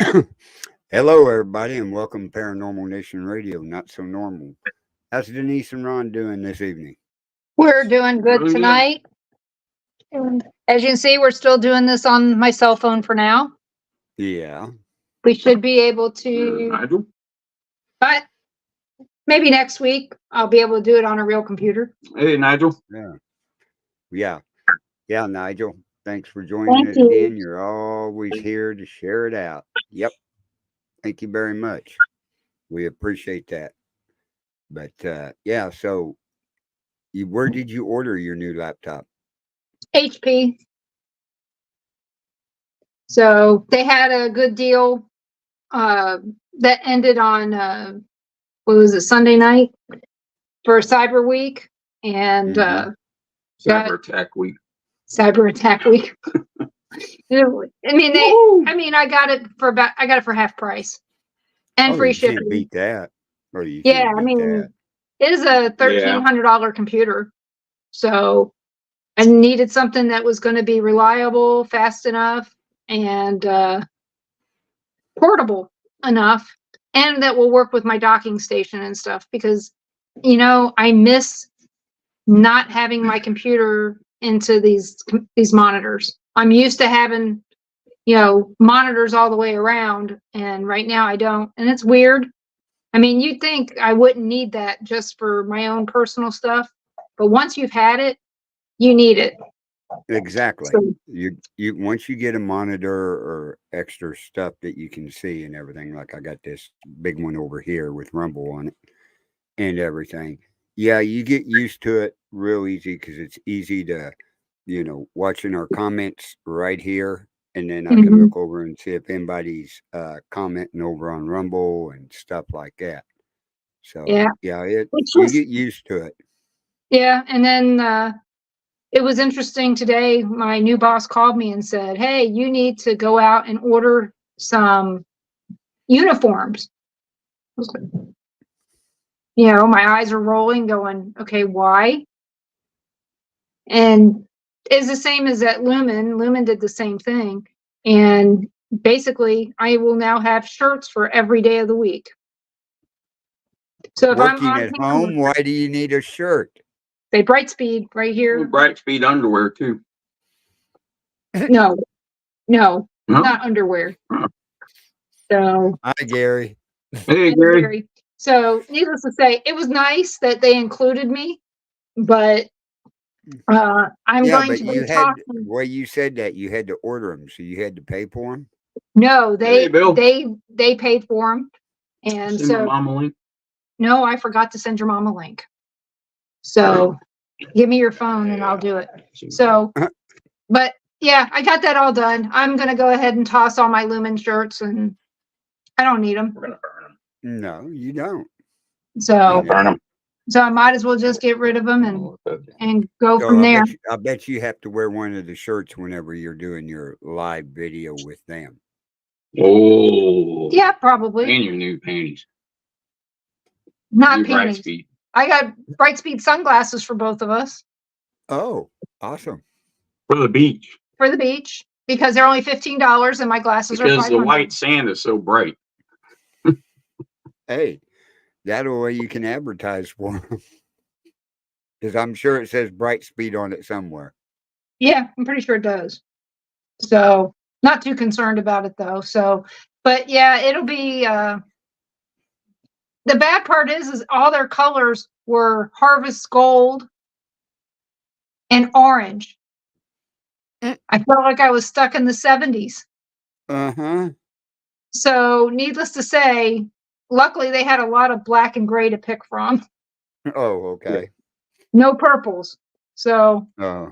Hello, everybody, and welcome to Paranormal Nation Radio. Not so normal. How's Denise and Ron doing this evening? We're doing good Doing good. tonight. And as you can see, we're still doing this on my cell phone for now. Yeah. We should be able to, Nigel? but maybe next week I'll be able to do it on a real computer. Hey, Nigel. Yeah, Nigel. Thanks for joining Thank us you. again. You're always here to share it out. Yep. Thank you very much. We appreciate that. But yeah, so where did you order your new laptop? HP. So they had a good deal that ended on, what was it, Sunday night for Cyber Week and Mhm. Cyber Attack Week. Cyber Attack Week. I got it for half price and free You shipping. can't beat that. Or you Yeah, can't beat that. it is a $1,300 computer. So I needed something that was going to be reliable, fast enough, and portable enough, and that will work with my docking station and stuff because, I miss not having my computer into these monitors. I'm used to having, monitors all the way around, and right now I don't. And it's weird. I mean, you'd think I wouldn't need that just for my own personal stuff, but once you've had it, you need it. Exactly. So, You once you get a monitor or extra stuff that you can see and everything, like I got this big one over here with Rumble on it and everything. Yeah, you get used to it real easy because it's easy to, watching our comments right here, and then I can mhm. look over and see if anybody's commenting over on Rumble and stuff like that. So Yeah, yeah, it's you just get used to it. yeah. And then it was interesting today. My new boss called me and said, "Hey, you need to go out and order some uniforms." I was like, my eyes are rolling, going, "Okay, why?" And it's the same as at Lumen. Lumen did the same thing, and basically, I will now have shirts for every day of the week. So if I'm Working on at camera, home, why do you need a shirt? say Brightspeed right here. Brightspeed underwear, too. No, No? not underwear. Huh. So, Hi, Gary. Hey, Gary. So, needless to say, it was nice that they included me, but I'm Yeah, going but to you be had talking. well, you said that you had to order them, so you had to pay for them. No, Hey, Bill. they paid for them, and Send your so mom a link. no, I forgot to send your mom a link. So, give me your phone and I'll do it. So, but yeah, I got that all done. I'm gonna go ahead and toss all my Lumen shirts, and I don't need them. We're going to burn them. No, you don't. So, Burn them. so I might as well just get rid of them and go So from there. I bet you have to wear one of the shirts whenever you're doing your live video with them. Oh. Yeah, probably. And your new panties. Not New panties. Brightspeed. I got Brightspeed sunglasses for both of us Oh, awesome! For the beach. for the beach because they're only $15 and my glasses are Because the $500. white sand is so bright. Hey, that way you can advertise for them because I'm sure it says Brightspeed on it somewhere. Yeah, I'm pretty sure it does. So not too concerned about it though. So, but yeah, it'll be. The bad part is all their colors were harvest gold and orange. I felt like I was stuck in the 70s. Uh-huh. So, needless to say, luckily they had a lot of black and gray to pick from. Oh, okay. No purples. So, Oh,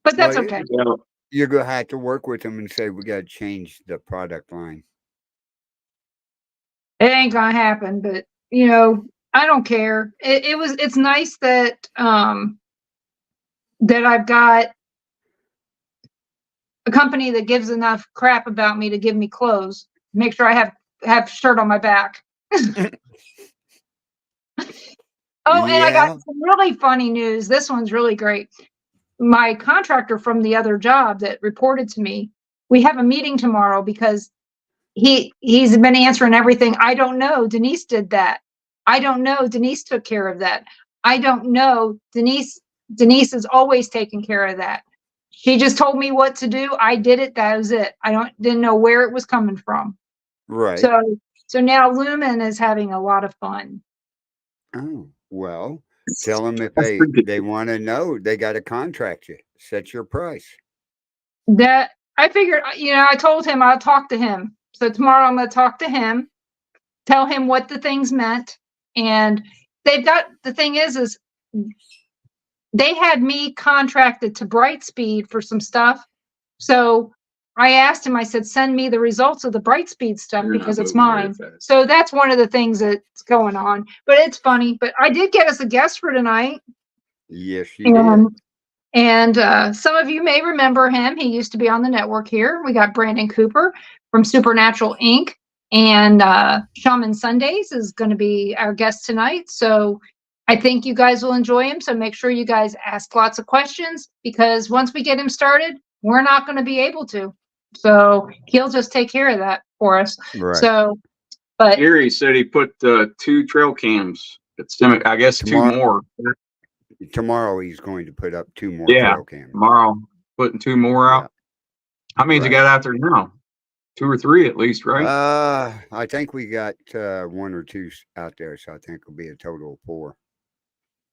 but that's well, okay. Yeah. you're gonna have to work with them and say we got to change the product line. It ain't gonna happen, but I don't care. It's nice that that I've got a company that gives enough crap about me to give me clothes. Make sure I have shirt on my back. Oh, and I got Yeah. some really funny news. This one's really great. My contractor from the other job that reported to me, we have a meeting tomorrow because he's been answering everything. I don't know. Denise did that. I don't know. Denise took care of that. I don't know. Denise is always taking care of that. She just told me what to do. I did it. That was it. Didn't know where it was coming from. Right. So now Lumen is having a lot of fun. Oh, well, tell them if That's pretty good. they want to know, they got to contract you. Set your price. That I figured, I told him I'll talk to him. So tomorrow I'm going to talk to him, tell him what the things meant. And the thing is they had me contracted to Brightspeed for some stuff. So I asked him, I said, send me the results of the Brightspeed stuff You're not because it's moving very mine. fast. So that's one of the things that's going on. But it's funny. But I did get us a guest for tonight. Yes, you did. And some of you may remember him. He used to be on the network here. We got Brandon Cooper from Supernatural Inc. And Shaman Sundays is going to be our guest tonight. So I think you guys will enjoy him. So make sure you guys ask lots of questions, because once we get him started, we're not going to be able to. So he'll just take care of that for us. Right. So, but Gary said he put 2 trail cams. I guess 2 more. Tomorrow he's going to put up 2 more Yeah, trail cams. tomorrow, putting 2 more out. How many's you Right. got out there now? 2 or 3 at least, right? I think we got 1 or 2 out there, so I think it'll be a total of 4.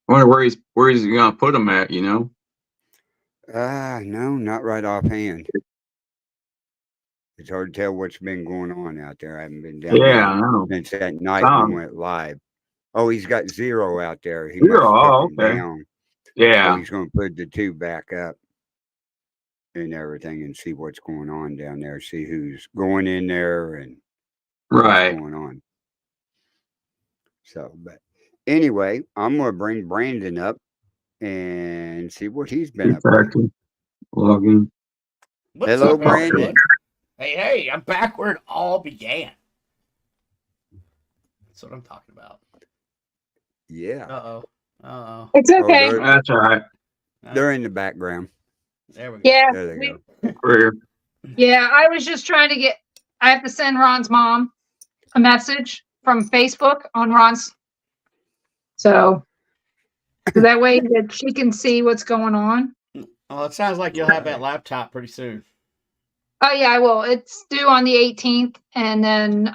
I wonder where he's going to put them at, you know? No, not right offhand. It's hard to tell what's been going on out there. I haven't been down Yeah, I there know. since that night we went live. Oh, he's got 0 out there. He 0, must have oh, took them okay. down. So Yeah, he's going to put the 2 back up and everything and see what's going on down there. See who's going in there and right. what's going on. So, but anyway, I'm going to bring Brandon up and see what he's been up to. Exactly. Log in. What's Hello, up, Brandon. everyone? Hey, I'm back where it all began. That's what I'm talking about. Yeah. Uh-oh. it's okay. That's all right. They're in the background. There we go. Yeah. There they go. We're here. Yeah, I was just trying to I have to send Ron's mom a message from Facebook on Ron's. So that way that she can see what's going on. Well, it sounds like you'll have that laptop pretty soon. Oh yeah, I will. It's due on the 18th. And then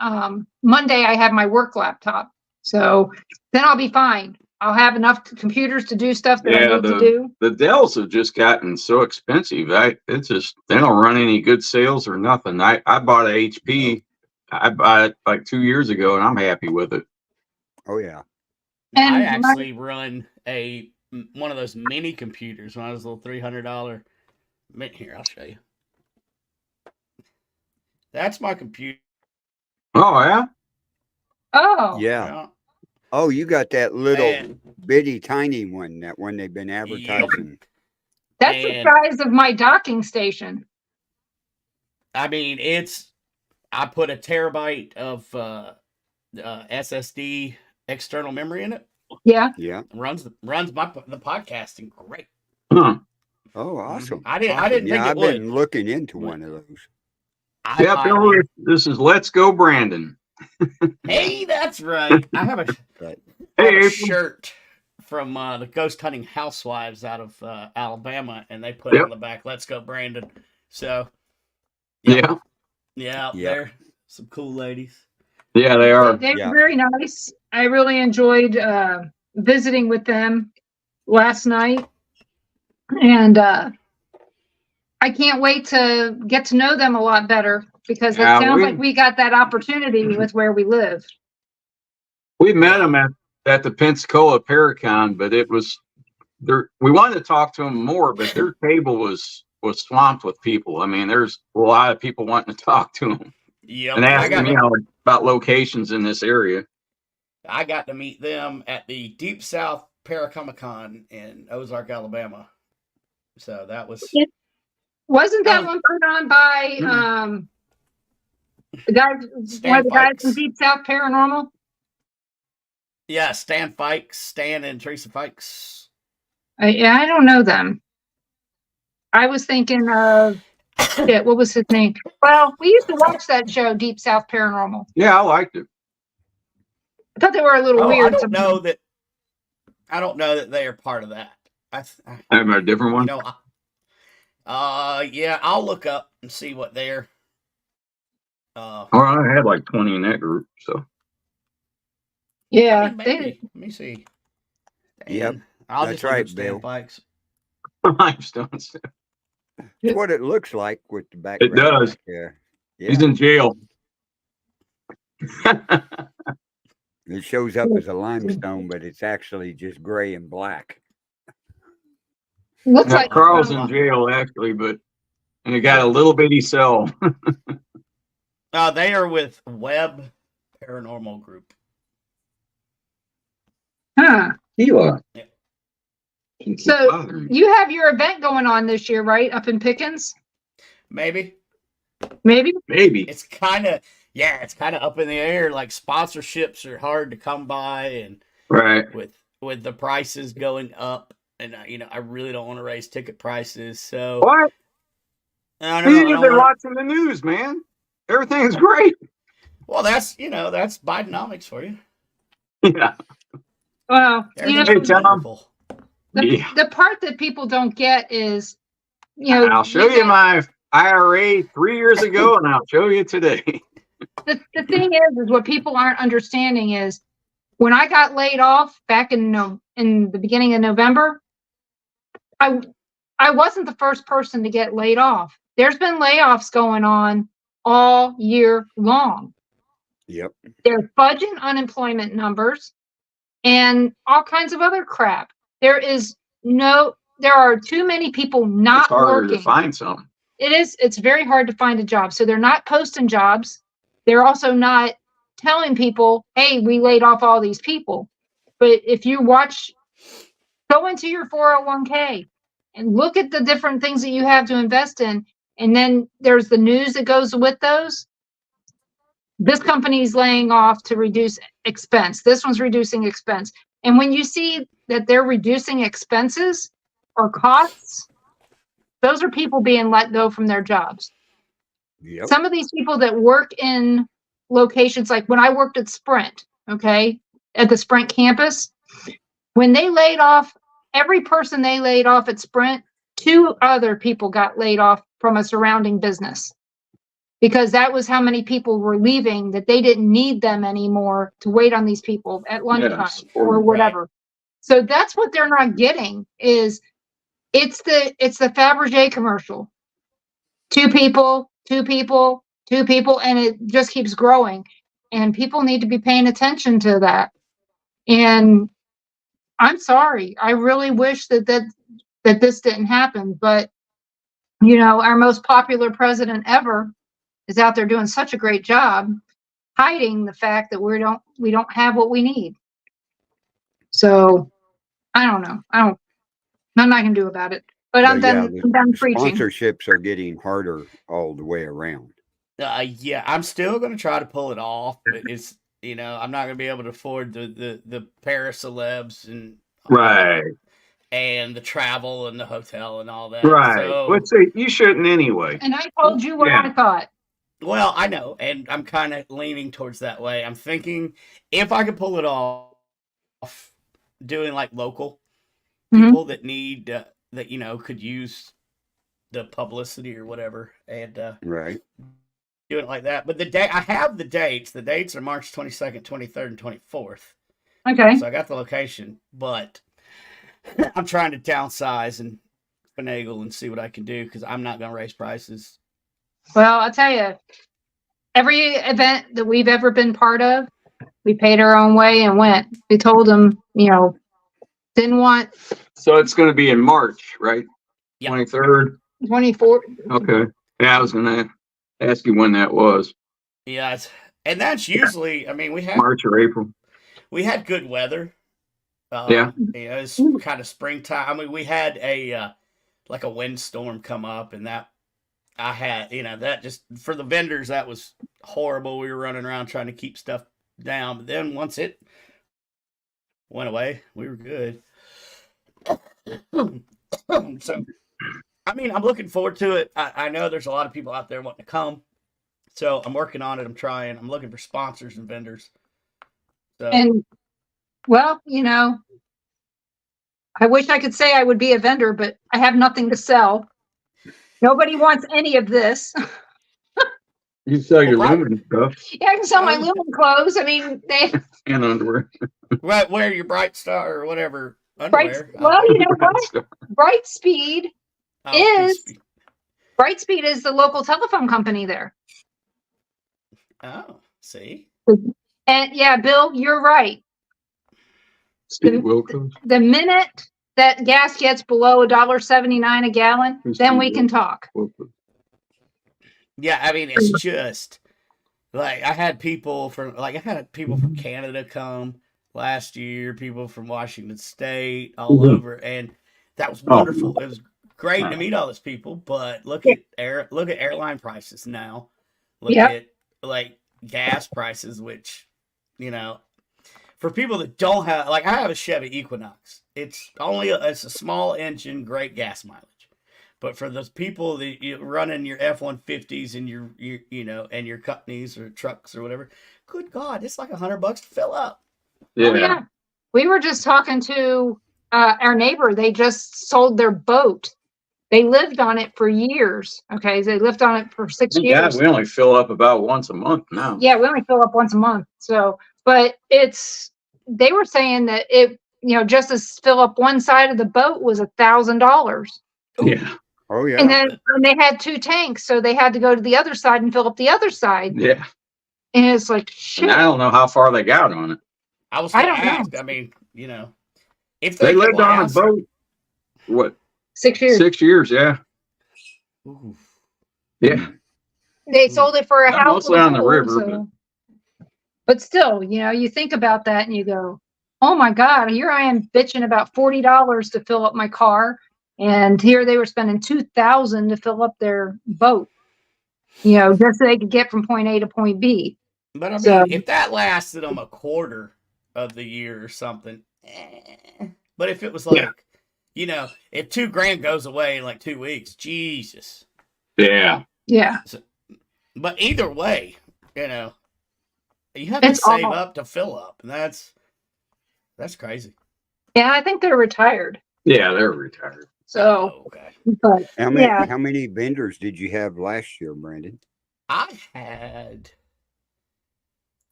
Monday I have my work laptop. So then I'll be fine. I'll have enough computers to do stuff that I Yeah, need to do. the Dells have just gotten so expensive. They don't run any good sales or nothing. I bought an HP. I bought it like 2 years ago, and I'm happy with it. Oh, yeah. And I actually run one of those mini computers, one of those little $300. Here, I'll show you. That's my computer. Oh yeah. Oh. Yeah. Oh, you got that little Man. bitty tiny one, that one they've been advertising. That's the size of my docking station. I mean, I put a terabyte of SSD external memory in it. Yeah. Yeah. Runs the podcasting great. Huh. Oh, awesome. I didn't think I've it would. been looking into one of those. Yeah, Bill, this is Let's Go Brandon. Hey, that's right. I have Right. a shirt from the Ghost Hunting Housewives out of Alabama, and they put on the back, "Let's Go Brandon." So, yeah, they're some cool ladies. Yeah, they are. They're very nice. I really enjoyed visiting with them last night. And I can't wait to get to know them a lot better, because it sounds like we got that opportunity with where we live. We met them at the Pensacola Paracon, but it was we wanted to talk to them more, but their table was swamped with people. I mean, there's a lot of people wanting to talk to them. Yep. And ask them, about locations in this area. I got to meet them at the Deep South Paracomic-Con in Ozark, Alabama. So that was... Wasn't that one put on by the guys, one of the guys from Deep South Paranormal? Yeah, Stan and Teresa Fikes. Yeah, I don't know them. I was thinking of shit, what was his name? Well, we used to watch that show, Deep South Paranormal. Yeah, I liked it. I thought they were a little Oh, weird. I don't know that they are part of that. I have a different one. You know, yeah, I'll look up and see what they're. Well, I had like 20 in that group, so. Yeah, I mean, maybe. Let me see. Yep, I'll that's just look right, up Stan Bill. Bikes. Limestones. That's what it looks like with the background. It does. Back there. He's Yeah, in jail. it shows up as a limestone, but it's actually just gray and black. looks Yeah, like Carl's in jail actually, and he got a little bitty cell. They are with Web Paranormal Group. huh. Tila. Yeah. So you have your event going on this year, right? Up in Pickens? Maybe. Maybe? Maybe. It's kind of up in the air. Like sponsorships are hard to come by, and Right. with the prices going up, and I really don't want to raise ticket prices. So What? I You've don't been wanna- watching the news, man. Everything's great. Well, that's Bidenomics for you. Yeah. Well, Everything's Tom. wonderful. the part that people don't get is, I'll show you my IRA 3 years ago, and I'll show you today. the thing is what people aren't understanding is when I got laid off back in the beginning of November, I wasn't the first person to get laid off. There's been layoffs going on all year long. Yep. They're fudging unemployment numbers and all kinds of other crap. There are too many people not It's harder working. to find some. It's very hard to find a job. So they're not posting jobs. They're also not telling people, hey, we laid off all these people. But if you go into your 401k and look at the different things that you have to invest in. And then there's the news that goes with those. This company's laying off to reduce expense. This one's reducing expense. And when you see that they're reducing expenses or costs, those are people being let go from their jobs. Yep. Some of these people that work in locations, like when I worked at Sprint, okay, at the Sprint campus, when they laid off, every person they laid off at Sprint, 2 other people got laid off from a surrounding business. Because that was how many people were leaving, that they didn't need them anymore to wait on these people at lunchtime or whatever. Right. So that's what they're not getting is it's the Fabergé commercial. 2 people, and it just keeps growing. And people need to be paying attention to that. And I'm sorry. I really wish that this didn't happen. But, our most popular president ever is out there doing such a great job hiding the fact that we don't have what we need. So I don't know. Nothing I can do about it. But I'm done preaching. Sponsorships are getting harder all the way around. Yeah, I'm still going to try to pull it off, but it's I'm not going to be able to afford the Paris celebs and right. And the travel and the hotel and all that. Right. So, let's say you shouldn't anyway. And I told you what I thought. Well, I know, and I'm kind of leaning towards that way. I'm thinking if I could pull it off, doing like local people that need that could use the publicity or whatever, and right, doing it like that. But I have the dates. The dates are March 22nd, 23rd, and 24th. Okay. So I got the location, but I'm trying to downsize and finagle and see what I can do because I'm not going to raise prices. Well, I'll tell you, every event that we've ever been part of, we paid our own way and went. We told them, didn't want. So it's going to be in March, right? Yep. 23rd? 24th. Okay. Yeah, I was going to ask you when that was. Yeah, and that's usually, we had March or April. We had good weather. It's kind of springtime. We had a windstorm come up, and that I had, that just for the vendors that was horrible. We were running around trying to keep stuff down, but then once it went away, we were good. So I mean, I'm looking forward to it. I know there's a lot of people out there wanting to come, so I'm working on it. I'm trying. I'm looking for sponsors and vendors. So And well, I wish I could say I would be a vendor, but I have nothing to sell. Nobody wants any of this. You sell your Well, lumen stuff Yeah, I can sell my Lumen clothes. I mean, they and underwear. right, wear your Bright Star or whatever Bright. underwear. Well, you know what? Brightspeed is Crispy. Brightspeed is the local telephone company there. Oh, see. And yeah, Bill, you're right. Steve Wilkos. The minute that gas gets below $1.79 a gallon, then we can talk. Yeah, I mean, it's just like I had people from Canada come last year, people from Washington State, all over, and that was wonderful. It was great to meet all those people. But look at airline prices now. Look at like gas prices, which for people that don't have, like, I have a Chevy Equinox. It's a small engine, great gas mileage. But for those people that you running your F-150s and your companies or trucks or whatever, good God, it's like $100 to fill up. Yeah. Oh, yeah. We were just talking to our neighbor. They just sold their boat. They lived on it for years. Okay, they lived on it for 6 years. Yeah, we only fill up about once a month now. Yeah, we only fill up once a month. So, but they were saying that just to fill up one side of the boat was $1,000. Yeah. Oh yeah. And then they had 2 tanks, so they had to go to the other side and fill up the other side. Yeah. And it's like, shit. And I don't know how far they got on it. I was going to don't know. ask. I mean, if They lived on a boat. What? 6 years. 6 years, yeah. Ooh. Yeah. They sold it for a house. Mostly on the river. So. But still, you think about that and you go, oh my God, here I am bitching about $40 to fill up my car. And here they were spending $2,000 to fill up their boat, just so they could get from point A to point B. But I mean, if that lasted them a quarter of the year or something, but if it was like, if $2,000 goes away in like 2 weeks, Jesus. Yeah. Yeah. So, but either way, you have to save up to fill up, and that's crazy. Yeah, I think they're retired. Yeah, they're retired. So, okay. But how many vendors did you have last year, Brandon? I had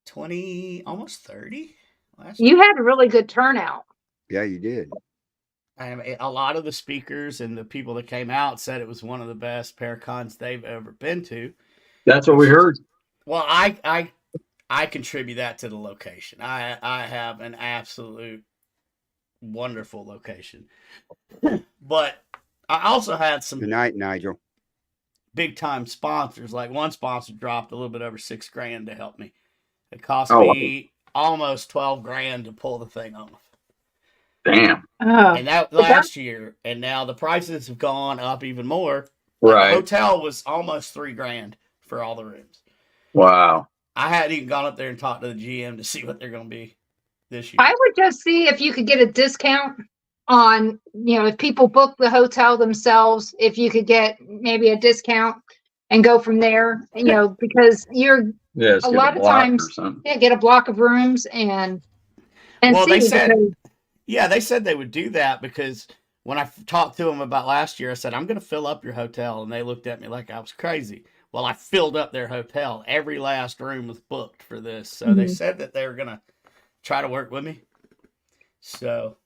20, almost 30 last year. You had a really good turnout. Yeah, you did. A lot of the speakers and the people that came out said it was one of the best Paracons they've ever been to. That's what we heard. Well, I contribute that to the location. I have an absolute wonderful location. But I also had some Good night, Nigel. big time sponsors. Like one sponsor dropped a little bit over $6,000 to help me. It cost me almost $12,000 to pull the thing off. Damn. And that last year, and now the prices have gone up even more. Right. The hotel was almost $3,000 for all the rooms. Wow. I hadn't even gone up there and talked to the GM to see what they're going to be this year. I would just see if you could get a discount on, if people book the hotel themselves, if you could get maybe a discount and go from there, because you're a lot of times, get a block of rooms and well, see. They said they would do that because when I talked to them about last year, I said, I'm going to fill up your hotel. And they looked at me like I was crazy. Well, I filled up their hotel. Every last room was booked for this. So they said that they were going to try to work with me. So,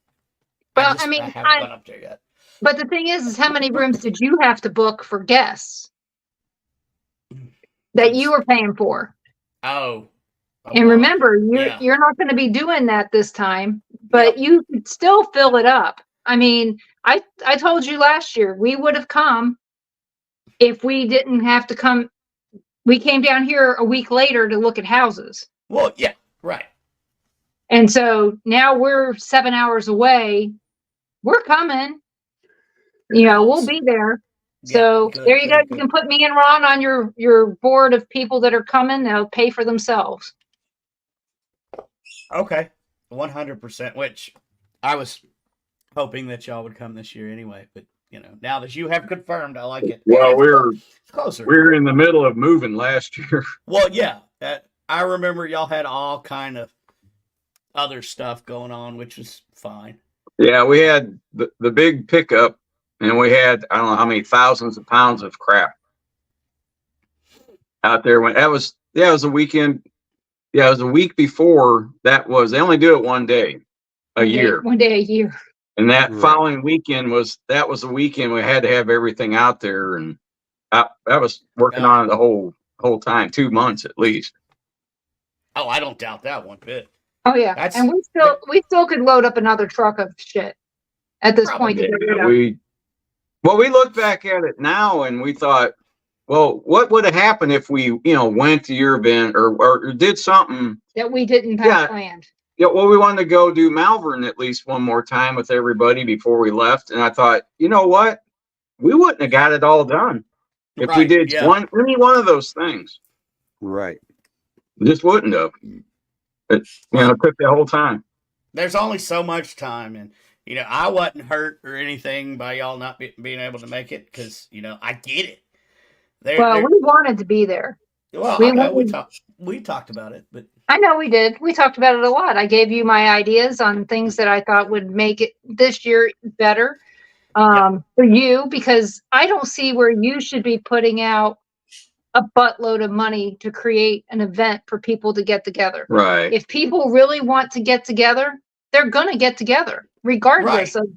well, I haven't gone up there yet. But the thing is how many rooms did you have to book for guests that you were paying for? Oh. And remember, you're not going to be doing that this time, but you could still fill it up. I mean, I told you last year we would have come if we didn't have to come. We came down here a week later to look at houses. Well, yeah, right. And so now we're 7 hours away. We're coming. We'll be there. So there you go. You can put me and Ron on your board of people that are coming. They'll pay for themselves. Okay. 100%, which I was hoping that y'all would come this year anyway, but now that you have confirmed, I like it. Well, It's closer. we're in the middle of moving last year. Well, yeah, I remember y'all had all kind of other stuff going on, which was fine. Yeah, we had the big pickup, and we had I don't know how many thousands of pounds of crap out there. When it was a weekend. Yeah, it was a week before that was. They only do it one day a year. One day a year. And that following weekend was the weekend we had to have everything out there, and I was working on it the whole time, 2 months at least. Oh, I don't doubt that one bit. Oh yeah, and we still could load up another truck of shit at this point. We look back at it now and we thought, well, what would have happened if we went to your event or did something that we didn't have planned? Yeah, well, we wanted to go do Malvern at least one more time with everybody before we left, and I thought, you know what, we wouldn't have got it all done if we did any one of those things. Right. Just wouldn't have. It took the whole time. There's only so much time, and I wasn't hurt or anything by y'all not being able to make it because I get it. We wanted to be there. Well, we talked about it, but I know we did. We talked about it a lot. I gave you my ideas on things that I thought would make it this year better for you, because I don't see where you should be putting out a buttload of money to create an event for people to get together. Right. If people really want to get together, they're going to get together regardless of,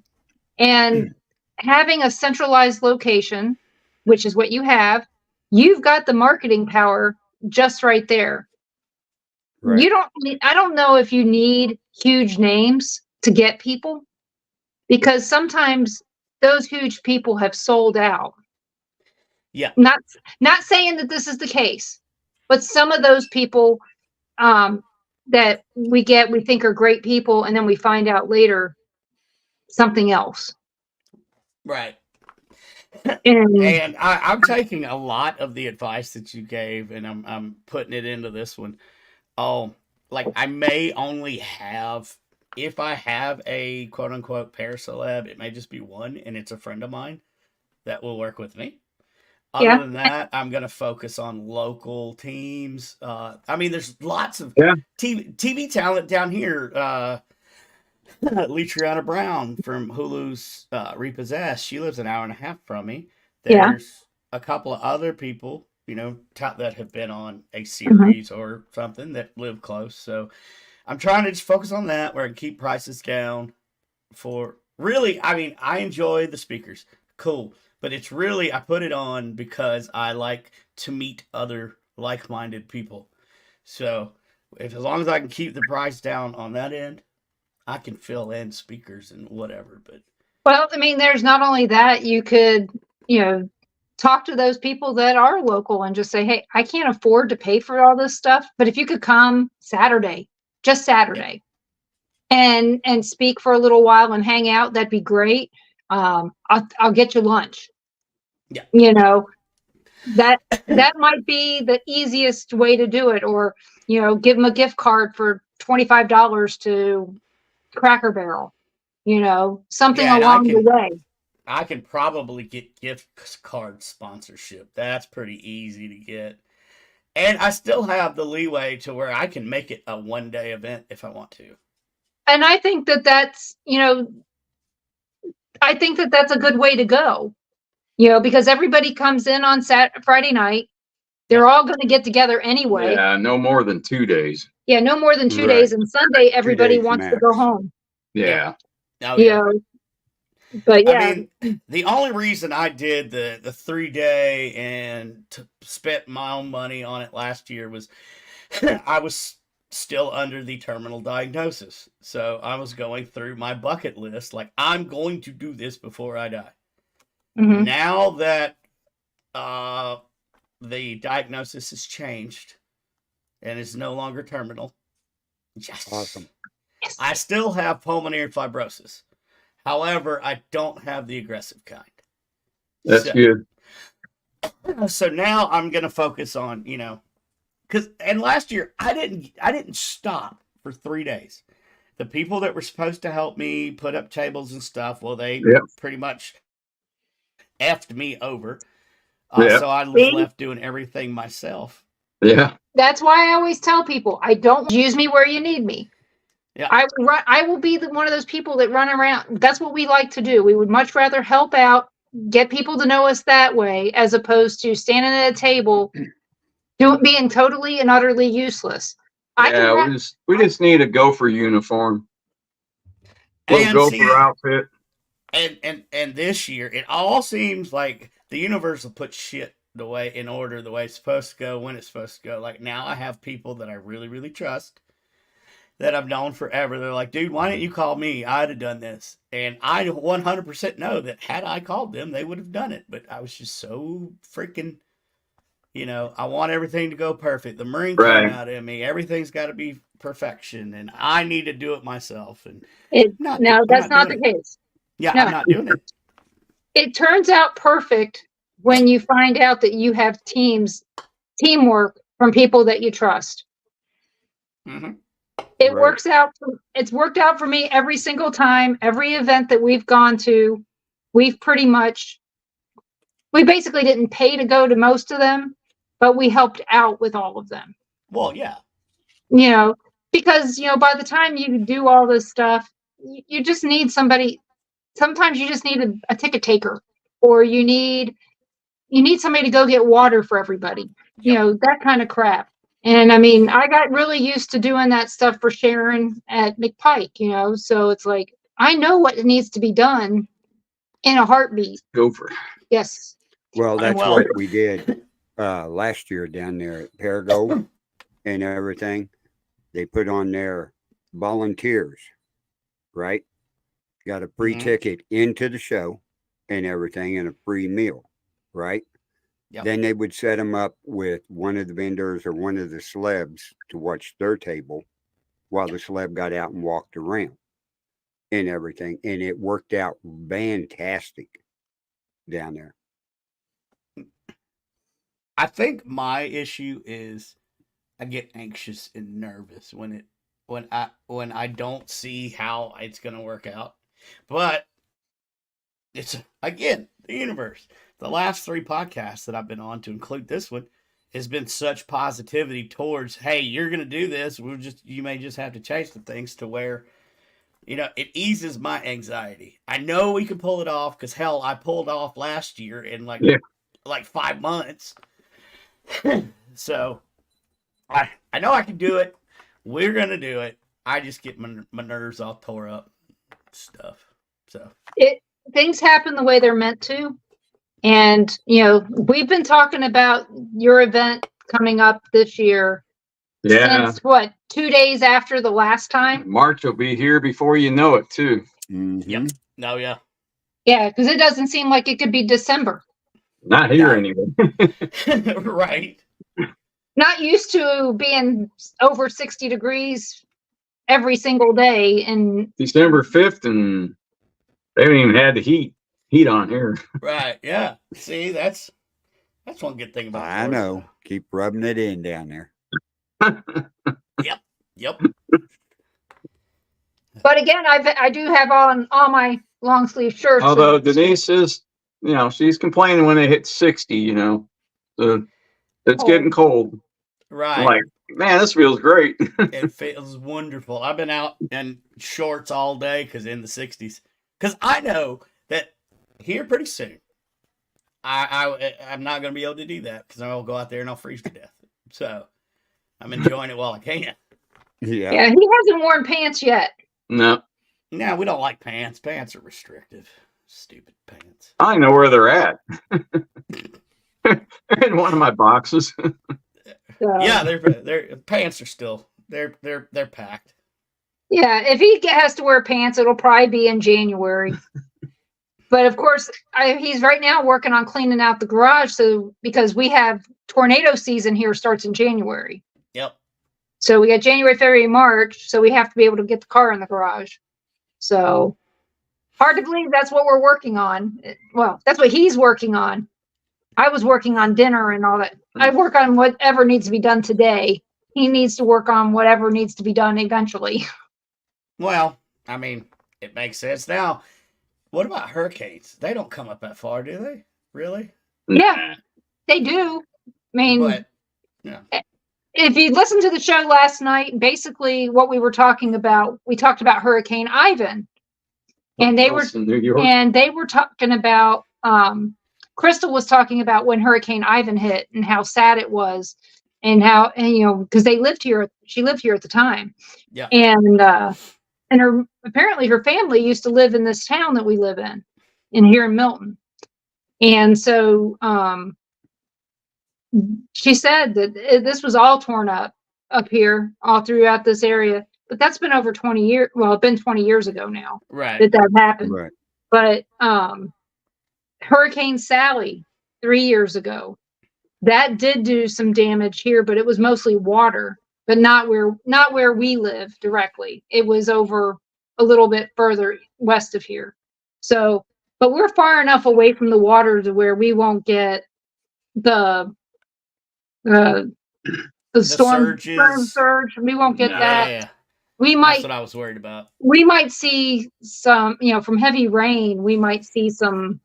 and having a centralized location, which is what you have, you've got the marketing power just right there. Right. I don't know if you need huge names to get people, because sometimes those huge people have sold out. Yeah. Not saying that this is the case, but some of those people that we think are great people, and then we find out later something else. Right. And I'm taking a lot of the advice that you gave, and I'm putting it into this one. I may only have, if I have a quote unquote paraceleb, it may just be one, and it's a friend of mine that will work with me. Other than that, I'm going to focus on local teams. There's lots of TV talent down here. Letriana Brown from Hulu's Repossessed. She lives an hour and a half from me. There's a couple of other people, that have been on a series or something that live close. So I'm trying to just focus on that, where I can keep prices down for really, I enjoy the speakers. Cool. But it's really, I put it on because I like to meet other like-minded people. So as long as I can keep the price down on that end, I can fill in speakers and whatever. But there's not only that, you could, talk to those people that are local and just say, hey, I can't afford to pay for all this stuff, but if you could come Saturday, and speak for a little while and hang out, that'd be great. I'll get you lunch. Yeah. That might be the easiest way to do it, or give them a gift card for $25 to Cracker Barrel, something along the way. I can probably get gift card sponsorship. That's pretty easy to get. And I still have the leeway to where I can make it a one-day event if I want to. And I think that's a good way to go, because everybody comes in on Friday night. They're all going to get together anyway. Yeah, no more than 2 days. Yeah, no more than 2 days. And Sunday, everybody wants to go home. Yeah. Oh, yeah. But yeah. The only reason I did the 3-day and spent my own money on it last year was I was still under the terminal diagnosis. So I was going through my bucket list, like, I'm going to do this before I die. Mm-hmm. Now that the diagnosis has changed and is no longer terminal. Yes. Awesome. Yes. I still have pulmonary fibrosis. However, I don't have the aggressive kind. That's good. So now I'm going to focus on, and last year I didn't stop for 3 days. The people that were supposed to help me put up tables and stuff, well, they pretty much effed me over. Yeah. So I was See? left doing everything myself. Yeah. That's why I always tell people, I don't use me where you need me. Yeah. I will be one of those people that run around. That's what we like to do. We would much rather help out, get people to know us that way, as opposed to standing at a table being totally and utterly useless. Yeah, we just need a gopher uniform. Little And gopher see, outfit. and this year, it all seems like the universe will put shit the way in order, the way it's supposed to go, when it's supposed to go. Like now, I have people that I really, really trust that I've known forever. They're like, dude, why didn't you call me? I'd have done this. And I 100% know that had I called them, they would have done it. But I was just so freaking, I want everything to go perfect. The Marine came out in me. Everything's got to be perfection. And I need to do it myself. And that's not the case. Yeah, No. I'm not doing it. It turns out perfect when you find out that you have teamwork from people that you trust. Mm-hmm. It works out. It's worked out for me every single time. Every event that we've gone to, we basically didn't pay to go to most of them, but we helped out with all of them. Well, yeah. Because, by the time you do all this stuff, you just need somebody. Sometimes you just need a ticket taker, or you need somebody to go get water for everybody. Yep. That kind of crap. And I mean, I got really used to doing that stuff for Sharon at McPike, so it's like, I know what needs to be done in a heartbeat. Gopher. Yes. Well, that's what we did last year down there at Parago and everything. They put on their volunteers, right? Got a free ticket into the show and everything and a free meal, right? Yep. Then they would set them up with one of the vendors or one of the celebs to watch their table while the celeb got out and walked around and everything. And it worked out fantastic down there. I think my issue is I get anxious and nervous when I don't see how it's going to work out. But it's, again, the universe. The last 3 podcasts that I've been on, to include this one, has been such positivity towards, hey, you're going to do this. You may just have to change the things to where, it eases my anxiety. I know we can pull it off because, hell, I pulled off last year in like 5 months. So I know I can do it. We're going to do it. I just get my nerves all tore up stuff. So things happen the way they're meant to. And, we've been talking about your event coming up this year. Yeah. Since 2 days after the last time? March will be here before you know it, too. Mm-hmm. Yep. No, yeah. Yeah, because it doesn't seem like it could be December. Not here anyway. Right. Not used to being over 60 degrees every single day. And December 5th, and they haven't even had the heat on here. Right. Yeah. See, that's one good thing about I know. Keep rubbing it in down there. Yep. But again, I do have on all my long sleeve shirts. Although Denise is, she's complaining when it hits 60, so it's getting cold. Right. I'm like, man, this feels great. It feels wonderful. I've been out in shorts all day because in the 60s. Because I know that here pretty soon, I'm not going to be able to do that because I'll go out there and I'll freeze to death. So I'm enjoying it while I can. Yeah, he hasn't worn pants yet. No, we don't like pants. Pants are restrictive. Stupid pants. I know where they're at. They're in one of my boxes. Yeah, their pants are still they're packed. Yeah, if he has to wear pants, it'll probably be in January. But of course, he's right now working on cleaning out the garage. So because we have tornado season here starts in January. Yep. So we got January, February, March. So we have to be able to get the car in the garage. So hard to believe that's what we're working on. Well, that's what he's working on. I was working on dinner and all that. I work on whatever needs to be done today. He needs to work on whatever needs to be done eventually. Well, I mean, it makes sense. Now, What about hurricanes? They don't come up that far, do they? Really? Yeah, they do. I mean, But yeah, if you listened to the show last night, basically what we talked about Hurricane Ivan, and they were New York. and they were talking about Crystal was talking about when Hurricane Ivan hit and how sad it was, and how, and you know, because she lived here at the time, yeah. and apparently her family used to live in this town that we live in here in Milton, and so she said that this was all torn up here, all throughout this area. But that's been over 20 years. Well, it's been 20 years ago now Right. that happened. Right. But Hurricane Sally 3 years ago, that did do some damage here, but it was mostly water, but not where we live directly. It was over a little bit further west of here. So, but we're far enough away from the water to where we won't get the storm surge. We won't get that. Yeah. We might. That's what I was worried about. We might see some, from heavy rain. We might see some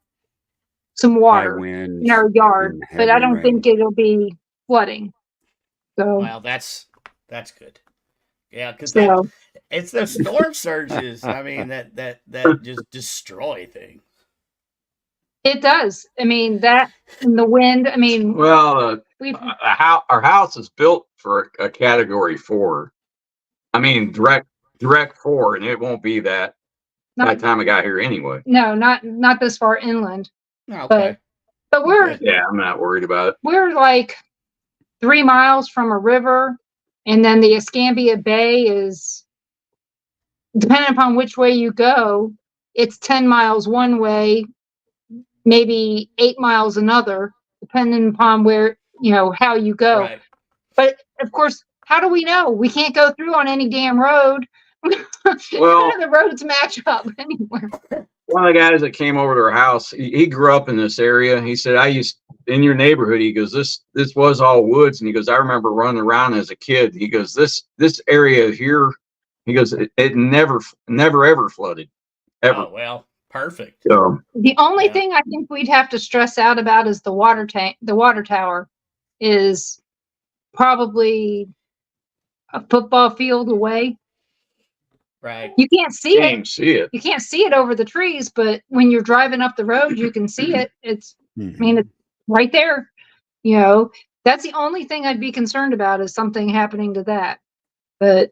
water in our yard, but I don't think it'll be flooding. So, well, that's good. Yeah, because it's those storm surges. I mean, that just destroy things. It does. I mean, that and the wind. I mean, well, our house is built for a Category 4. I mean, direct 4, and it won't be that by the time I got here anyway. No, not this far inland. Okay. But we're I'm not worried about it. We're like 3 miles from a river, and then the Escambia Bay is, depending upon which way you go, it's 10 miles one way, maybe 8 miles another, depending upon where, how you go. Right. But of course, how do we know? We can't go through on any damn road. Well, none of the roads match up anywhere. One of the guys that came over to our house, he grew up in this area. He said, in your neighborhood, he goes, this was all woods. And he goes, I remember running around as a kid. He goes, this area here, he goes, it never ever flooded. Ever. Oh, well, perfect. So the only thing I think we'd have to stress out about is the water tank. The water tower is probably a football field away. Right. You can't see it. You can't see it over the trees, but when you're driving up the road, you can see it. It's, I mean, it's right there. That's the only thing I'd be concerned about is something happening to that. But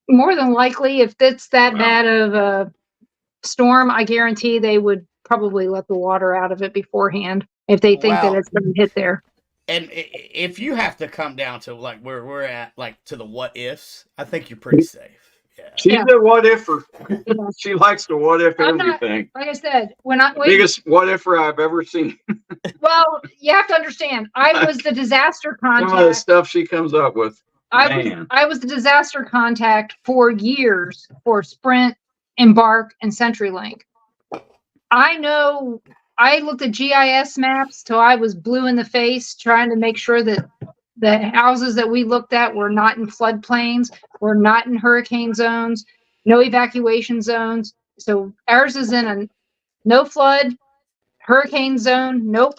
more than likely, if it's that bad of a storm, I guarantee they would probably let the water out of it beforehand if they think that it's going to hit there. And if you have to come down to like where we're at, like to the what ifs, I think you're pretty safe. Yeah. She's a what iffer. She likes to what if everything. Like I said, biggest what iffer I've ever seen. Well, you have to understand, I was the disaster contact. Some of the stuff she comes up with. I was the disaster contact for years for Sprint, Embark, and CenturyLink. I know. I looked at GIS maps till I was blue in the face, trying to make sure that the houses that we looked at were not in floodplains, were not in hurricane zones, no evacuation zones. So ours is in a no flood hurricane zone. Nope.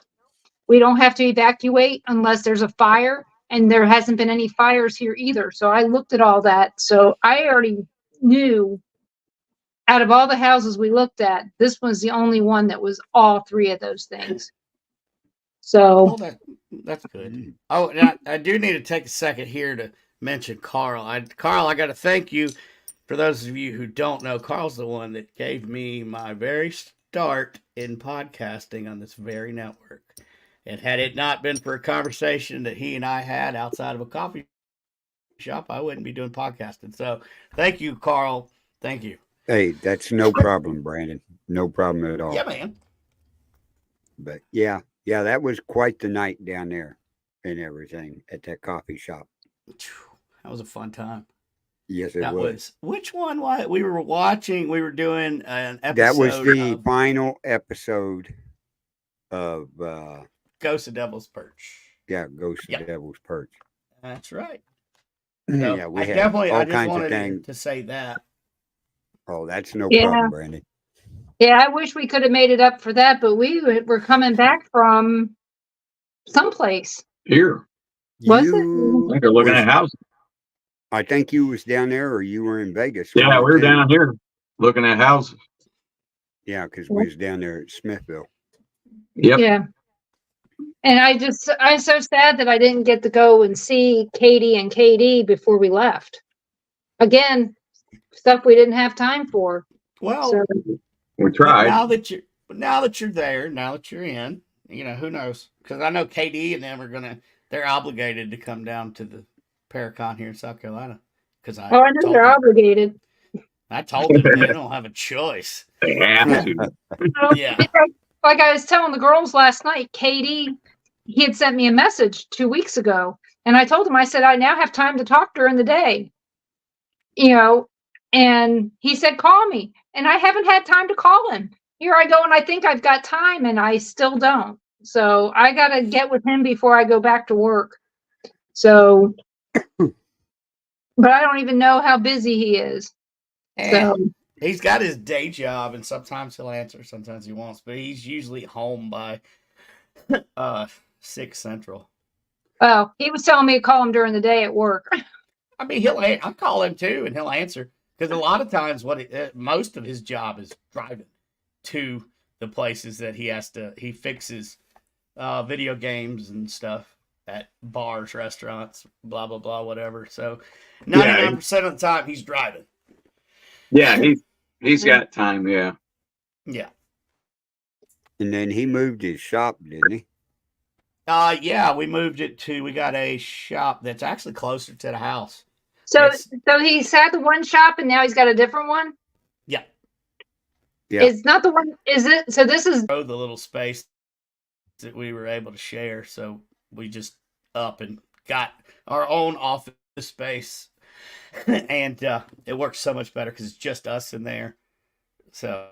We don't have to evacuate unless there's a fire, and there hasn't been any fires here either. So I looked at all that. So I already knew out of all the houses we looked at, this was the only one that was all three of those things. So that's good. Oh, I do need to take a second here to mention Carl. Carl, I got to thank you. For those of you who don't know, Carl's the one that gave me my very start in podcasting on this very network. And had it not been for a conversation that he and I had outside of a coffee shop, I wouldn't be doing podcasting. So thank you, Carl. Thank you. Hey, that's no problem, Brandon. No problem at all. Yeah, man. But yeah, that was quite the night down there and everything at that coffee shop. That was a fun time. Yes, it was. Which one? What we were watching? We were doing an episode. That was the final episode of Ghost of Devil's Perch. Yeah, Ghost of Devil's Perch. That's right. So yeah, we had all kinds of things to say that. Oh, that's no problem, Brandon. Yeah, I wish we could have made it up for that, but we were coming back from someplace. Here. Was it? I You think they're looking was, at houses. I think you was down there, or you were in Vegas. Yeah, one of the we're two. down here looking at houses. Yeah, because we was down there at Smithville. Yep. Yeah. And I'm so sad that I didn't get to go and see Katie and KD before we left. Again, stuff we didn't have time for. Well, So, We but tried. now that you're there, now that you're in, who knows? Because I know KD and them they're obligated to come down to the Paracon here in South Carolina. Because I know they're obligated. I told them they don't have a choice. They have to. Yeah. Like I was telling the girls last night, Katie, he had sent me a message 2 weeks ago. And I told him, I said, I now have time to talk during the day. And he said, call me. And I haven't had time to call him. Here I go, and I think I've got time, and I still don't. So I got to get with him before I go back to work. So, but I don't even know how busy he is. So He's got his day job, and sometimes he'll answer, sometimes he won't. But he's usually home by 6 Central. Oh, he was telling me to call him during the day at work. I mean, I'll call him too, and he'll answer. Because a lot of times, most of his job is driving to the places that he fixes video games and stuff at bars, restaurants, blah, blah, blah, whatever. So 99% of the time, he's driving. Yeah, he's got time. Yeah. Yeah. And then he moved his shop, didn't he? Yeah, we got a shop that's actually closer to the house. So he's had the one shop and now he's got a different one? Yeah. Yeah. It's not the one, is it? So this is The little space that we were able to share. So we just up and got our own office space. And it works so much better because it's just us in there. So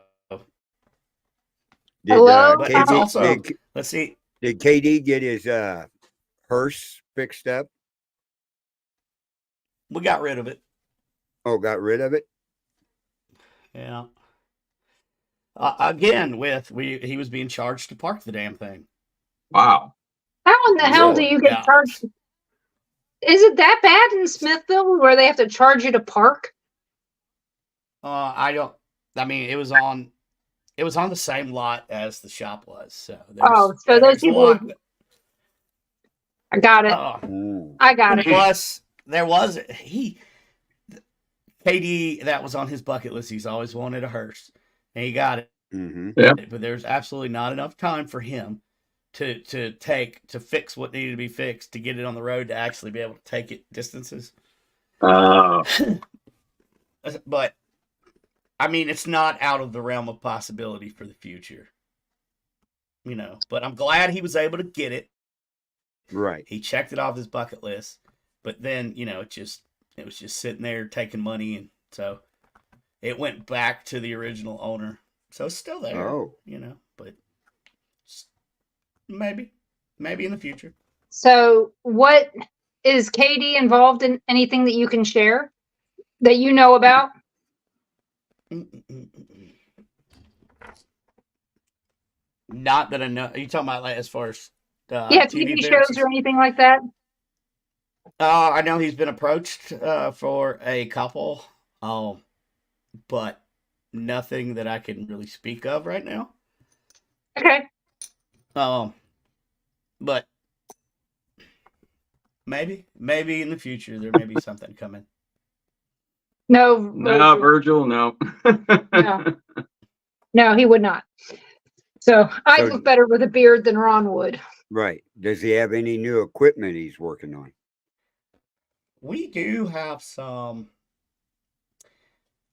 Hello? but KD, it's also, did, let's see. did KD get his hearse fixed up? We got rid of it. Oh, got rid of it? Yeah. Again, he was being charged to park the damn thing. Wow. how in the hell do Really? you get Yeah. charged? Is it that bad in Smithville where they have to charge you to park? I mean, it was on the same lot as the shop was. So So those people. I got it. I got it. Plus, there was KD, that was on his bucket list. He's always wanted a hearse, and he got it. Mm-hmm. Yeah. But there's absolutely not enough time for him to fix what needed to be fixed to get it on the road to actually be able to take it distances. But I mean, it's not out of the realm of possibility for the future. But I'm glad he was able to get it. Right. He checked it off his bucket list, but then, it was just sitting there taking money, and so it went back to the original owner. So it's still there. Oh. But maybe in the future. So what is Katie involved in anything that you can share that you know about? Not that I know. Are you talking about as far as TV shows or anything like that? I know he's been approached for a couple, but nothing that I can really speak of right now. Okay. But maybe in the future there may be something coming. No, Virgil, no. No, he would not. So I look better with a beard than Ron would. Right. Does he have any new equipment he's working on? We do have some.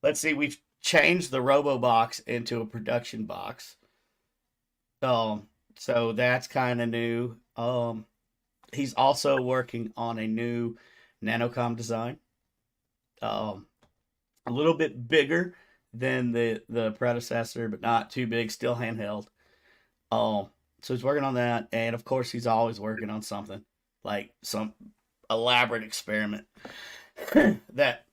Let's see, we've changed the Robo Box into a production box. So that's kind of new. He's also working on a new Nanocom design. A little bit bigger than the predecessor, but not too big, still handheld. So he's working on that, and of course he's always working on something, like some elaborate experiment that,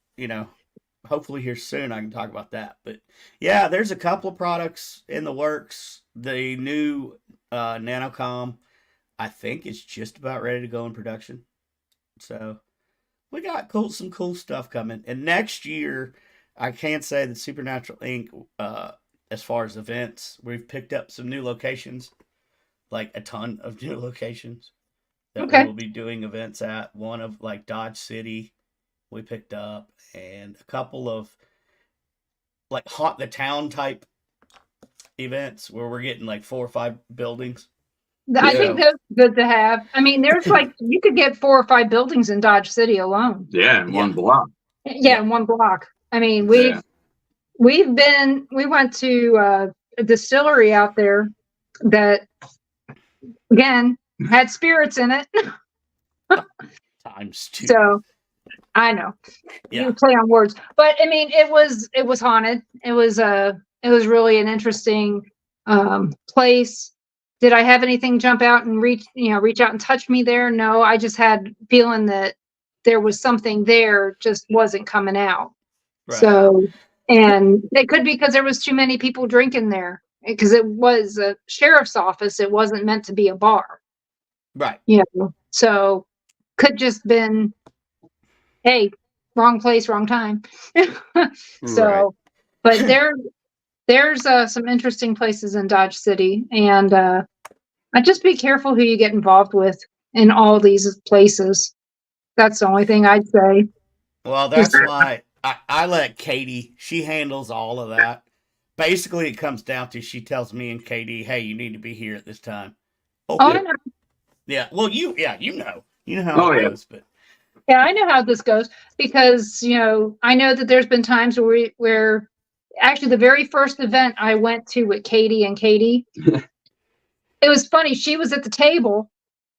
hopefully here soon I can talk about that. But yeah, there's a couple of products in the works. The new Nanocom, I think, is just about ready to go in production. So we got some cool stuff coming. And next year, I can say that Supernatural Inc. As far as events, we've picked up some new locations, like a ton of new locations that we Okay. will be doing events at. One of like Dodge City, we picked up, and a couple of like haunt the town type events where we're getting like 4 or 5 buildings. I think that's good to have. I mean, there's like, you could get 4 or 5 buildings in Dodge City alone. Yeah, in one block. Yeah, in one block. I mean, we went to a distillery out there that, again, had spirits in it. Times 2. So I know you play on words, but I mean, it was haunted. It was really an interesting place. Did I have anything jump out and reach out and touch me there? No, I just had feeling that there was something there, just wasn't coming out. Right. So, and it could be because there was too many people drinking there, because it was a sheriff's office. It wasn't meant to be a bar. Right. So could just been, hey, wrong place, wrong time. So, right. But there's some interesting places in Dodge City, and I'd just be careful who you get involved with in all these places. That's the only thing I'd say. Well, that's why I let Katie, she handles all of that. Basically, it comes down to, she tells me and Katie, hey, you need to be here at this time. Okay. Oh, I know. Yeah, well, you know how it goes, but. Yeah, I know how this goes, because, I know that there's been times where actually the very first event I went to with Katie, it was funny. She was at the table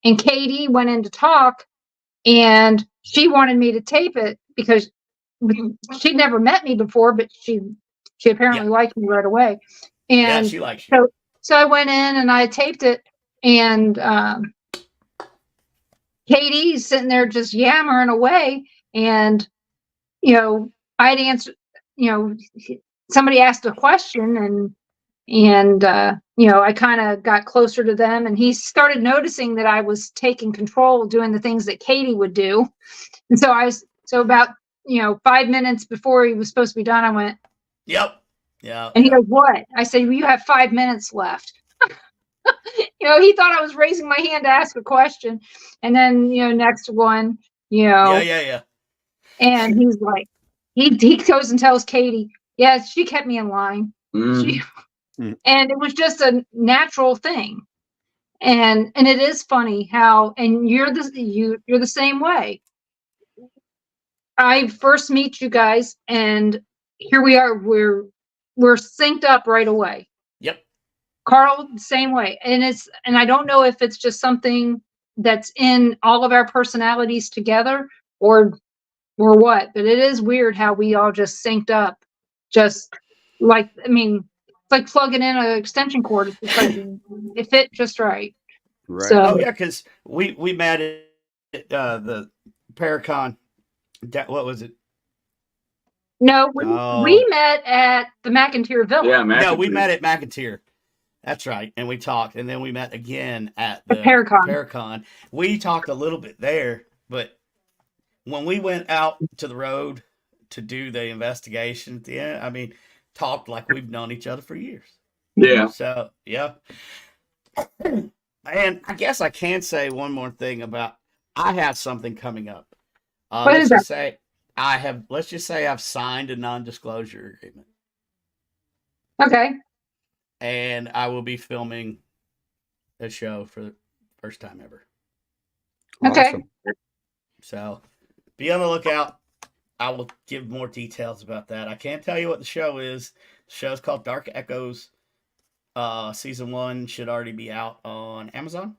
and Katie went in to talk, and she wanted me to tape it because she'd never met me before, but she apparently liked me right away. And she likes you. So I went in and I taped it, and Katie's sitting there just yammering away, and I'd answer, somebody asked a question, and I kind of got closer to them, and he started noticing that I was taking control, doing the things that Katie would do. And so about 5 minutes before he was supposed to be done, I went, yep. Yeah. And he goes, what? I said, well, you have 5 minutes left. He thought I was raising my hand to ask a question. And then, next one, Yeah. And he's like, he goes and tells Katie, yeah, she kept me in line. And it was just a natural thing. And it is funny how, and you're the same way. I first meet you guys, and here we are, we're synced up right away. Yep. Carl, same way. And I don't know if it's just something that's in all of our personalities together or what, but it is weird how we all just synced up. Just like, it's like plugging in an extension cord. It's like, it fit just right. Right. So, because we met at the Paracon. What was it? No, we met at the McIntyre Village. Yeah, No, we met at McIntyre. That's right. And we talked, and then we met again at the Paracon. We talked a little bit there, but when we went out to the road to do the investigation at the end, talked like we've known each other for years. Yeah. So, yeah. And I guess I can say one more thing about, I have something coming up. Let's just say I've signed a non-disclosure agreement. Okay. And I will be filming a show for the first time ever. Okay. Awesome. So be on the lookout. I will give more details about that. I can't tell you what the show is. The show's called Dark Echoes. Season 1 should already be out on Amazon.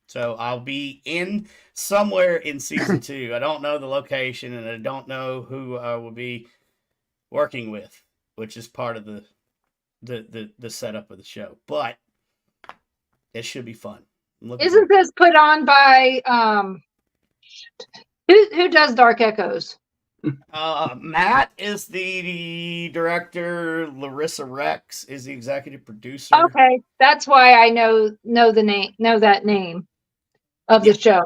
So I'll be in somewhere in season 2. I don't know the location, and I don't know who I will be working with, which is part of the setup of the show. But it should be fun. Isn't this put on by who does Dark Echoes? Matt is the director. Larissa Rex is the executive producer. Okay, that's why I know that name of the show.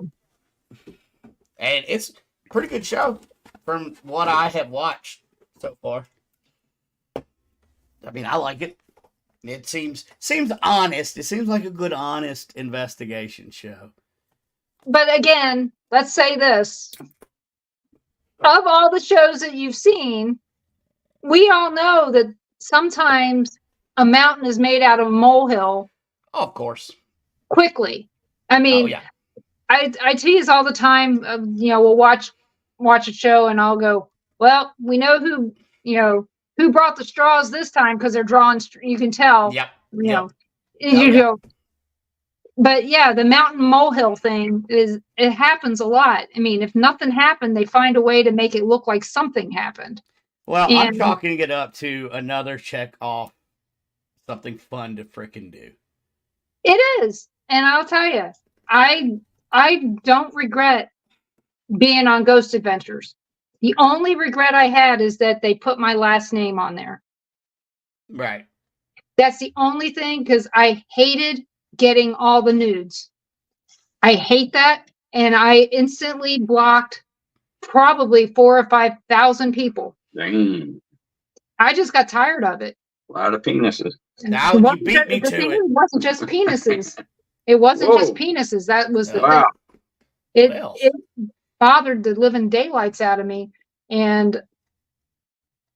And it's a pretty good show from what I have watched so far. I mean, I like it. It seems honest. It seems like a good, honest investigation show. But again, let's say this. Of all the shows that you've seen, we all know that sometimes a mountain is made out of a molehill. Oh, of course. Quickly. I mean, oh, yeah. I tease all the time. We'll watch a show and I'll go, well, we know who brought the straws this time because they're drawing. You can tell. Yep. You know, you go. But yeah, the mountain molehill thing it happens a lot. I mean, if nothing happened, they find a way to make it look like something happened. Well, I'm chalking it up to another check off, something fun to frickin' do. It is, and I'll tell you, I don't regret being on Ghost Adventures. The only regret I had is that they put my last name on there. Right. That's the only thing, because I hated getting all the nudes. I hate that, and I instantly blocked probably 4,000 or 5,000 people. Dang. I just got tired of it. A lot of penises. Now you beat me to it. It wasn't just penises. It wasn't just penises. That was the Wow. thing. It bothered the living daylights out of me, and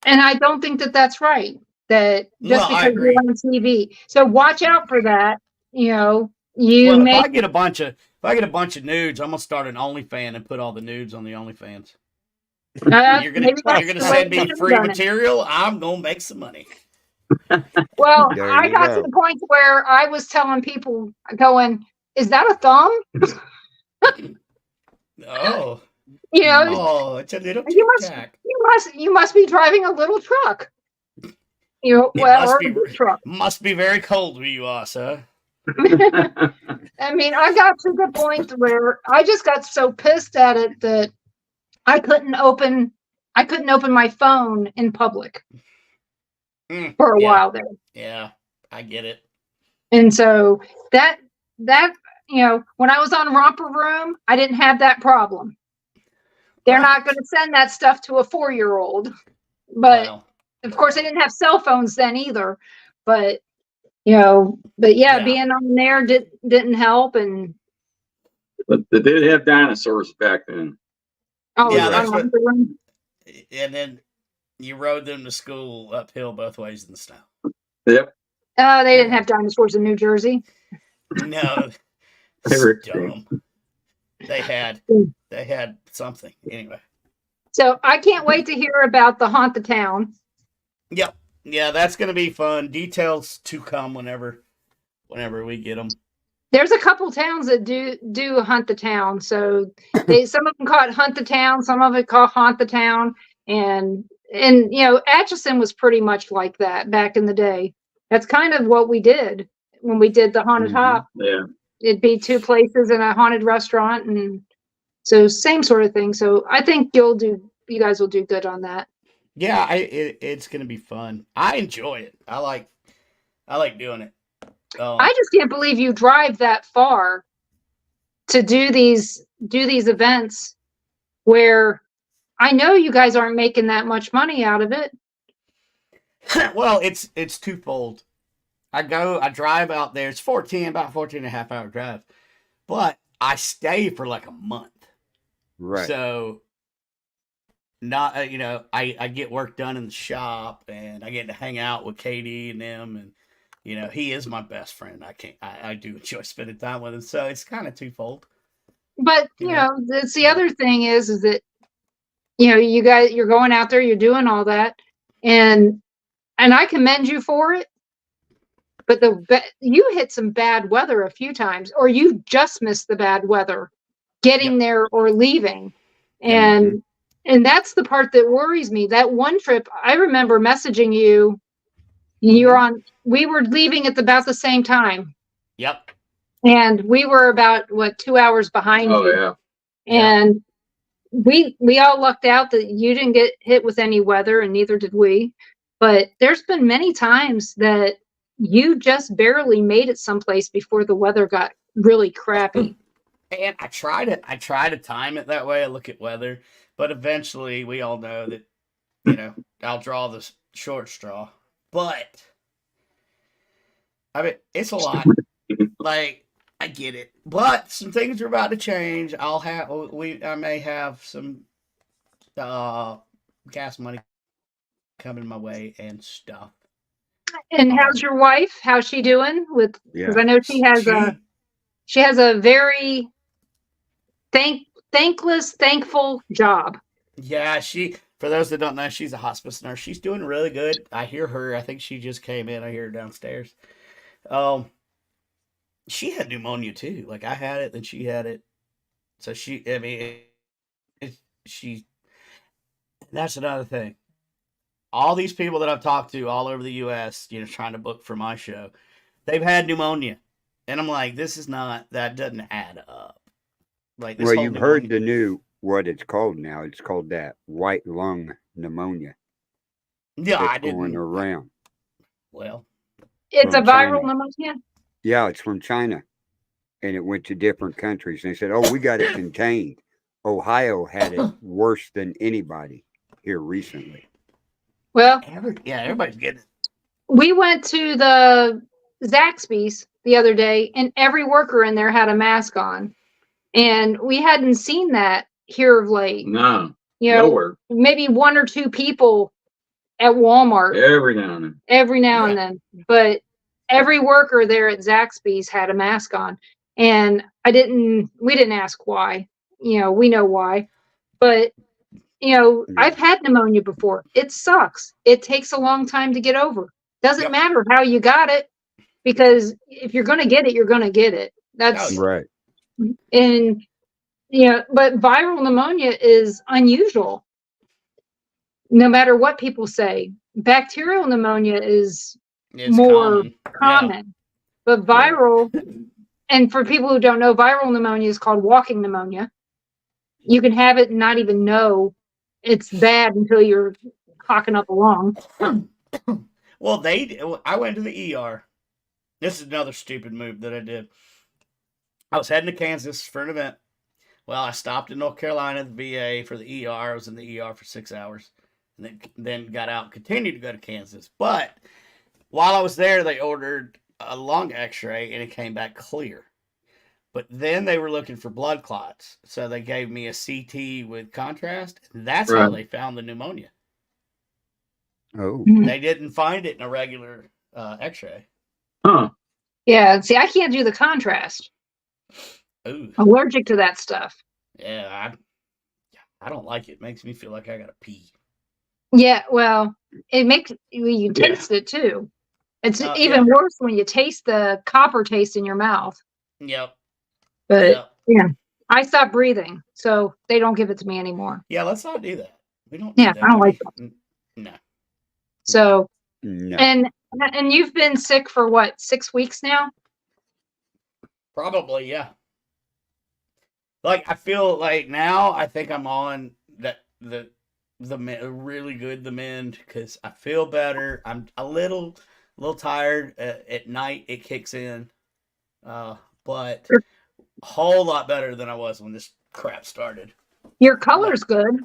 I don't think that that's right. That just because you're on TV, so watch out for that. If I get a bunch of nudes, I'm gonna start an OnlyFans and put all the nudes on the OnlyFans. You're gonna send me free material. I'm gonna make some money. Well, I got to the point where I was telling people, going, "Is that a thumb?" Oh. It's a little you must be driving a little truck. Must be very cold where you are, sir. I mean, I got to the point where I just got so pissed at it that I couldn't open my phone in public for a while there. Yeah, I get it. And so that when I was on Romper Room, I didn't have that problem. They're not going to send that stuff to a 4-year-old, but of course I didn't have cell phones then either. But being on there didn't help. But they did have dinosaurs back then. Oh, yeah, that's what, and then you rode them to school uphill both ways in the snow. Yep. They didn't have dinosaurs in New Jersey. No, dumb. They had something anyway. So I can't wait to hear about the Haunt the Town. Yep. Yeah, that's going to be fun. Details to come whenever we get them. There's a couple towns that do Hunt the Town. So some of them call it Hunt the Town, some of it call Haunt the Town, and Atchison was pretty much like that back in the day. That's kind of what we did when we did the Haunted Hop. Yeah, it'd be 2 places and a haunted restaurant, and so same sort of thing. So I think you guys will do good on that. Yeah, it's going to be fun. I enjoy it. I like doing it. I just can't believe you drive that far to do these events where I know you guys aren't making that much money out of it. Well, it's twofold. I drive out there. It's about 14 and a half hour drive, but I stay for like a month. Right. So not, I get work done in the shop, and I get to hang out with Katie and them, and he is my best friend. I do enjoy spending time with him. So it's kind of twofold. But that's the other thing is that you guys, you're going out there, you're doing all that, and I commend you for it. But you hit some bad weather a few times, or you just missed the bad weather getting there or leaving, and that's the part that worries me. That one trip, I remember messaging you. We were leaving at about the same time. Yep. And we were about 2 hours behind you. Yeah. And we all lucked out that you didn't get hit with any weather, and neither did we. But there's been many times that you just barely made it someplace before the weather got really crappy. And I try to time it that way. I look at weather, but eventually we all know that, I'll draw the short straw. But I mean, it's a lot. Like, I get it, but some things are about to change. I may have some gas money coming my way and stuff. And how's your wife? How's she doing? Because I know she has a very thankful job. Yeah, for those that don't know, she's a hospice nurse. She's doing really good. I hear her. I think she just came in. I hear her downstairs. She had pneumonia too. Like, I had it, then she had it. So that's another thing. All these people that I've talked to all over the U.S., trying to book for my show, they've had pneumonia. And I'm like, that doesn't add up. Like, well, you've heard what it's called now. It's called that white lung pneumonia. Yeah, I didn't. Going around. Well, it's a viral pneumonia? Yeah, it's from China. And it went to different countries. And they said, we got it contained. Ohio had it worse than anybody here recently. Well, everybody's getting it. We went to the Zaxby's the other day, and every worker in there had a mask on. And we hadn't seen that here of late. No, nowhere. Maybe one or two people at Walmart. Every now and then. And then. But every worker there at Zaxby's had a mask on. And we didn't ask why. We know why. But, I've had pneumonia before. It sucks. It takes a long time to get over. Doesn't matter how you got it, because if you're going to get it, you're going to get it. That's right. And, but viral pneumonia is unusual. No matter what people say, bacterial pneumonia is more common. But viral, and for people who don't know, viral pneumonia is called walking pneumonia. You can have it and not even know it's bad until you're hocking up a lung. Well, I went to the ER. This is another stupid move that I did. I was heading to Kansas for an event. Well, I stopped in North Carolina at the VA for the ER. I was in the ER for 6 hours. And then got out, continued to go to Kansas. But while I was there, they ordered a lung x-ray, and it came back clear. But then they were looking for blood clots. So they gave me a CT with contrast. And that's how they found the pneumonia. Oh. They didn't find it in a regular x-ray. Huh. Yeah, see, I can't do the contrast. Ooh. Allergic to that stuff. Yeah, I don't like it. It makes me feel like I gotta pee. Yeah, well, it makes you taste it too. It's even worse when you taste the copper taste in your mouth. Yep. But I stopped breathing, so they don't give it to me anymore. Yeah, let's not do that. We don't. Yeah, I don't like that. No. So, no. And you've been sick for what, 6 weeks now? Probably, yeah. Like, I feel like now I think I'm on the really good the mend, because I feel better. I'm a little tired at night. It kicks in, but a whole lot better than I was when this crap started. Your color's good.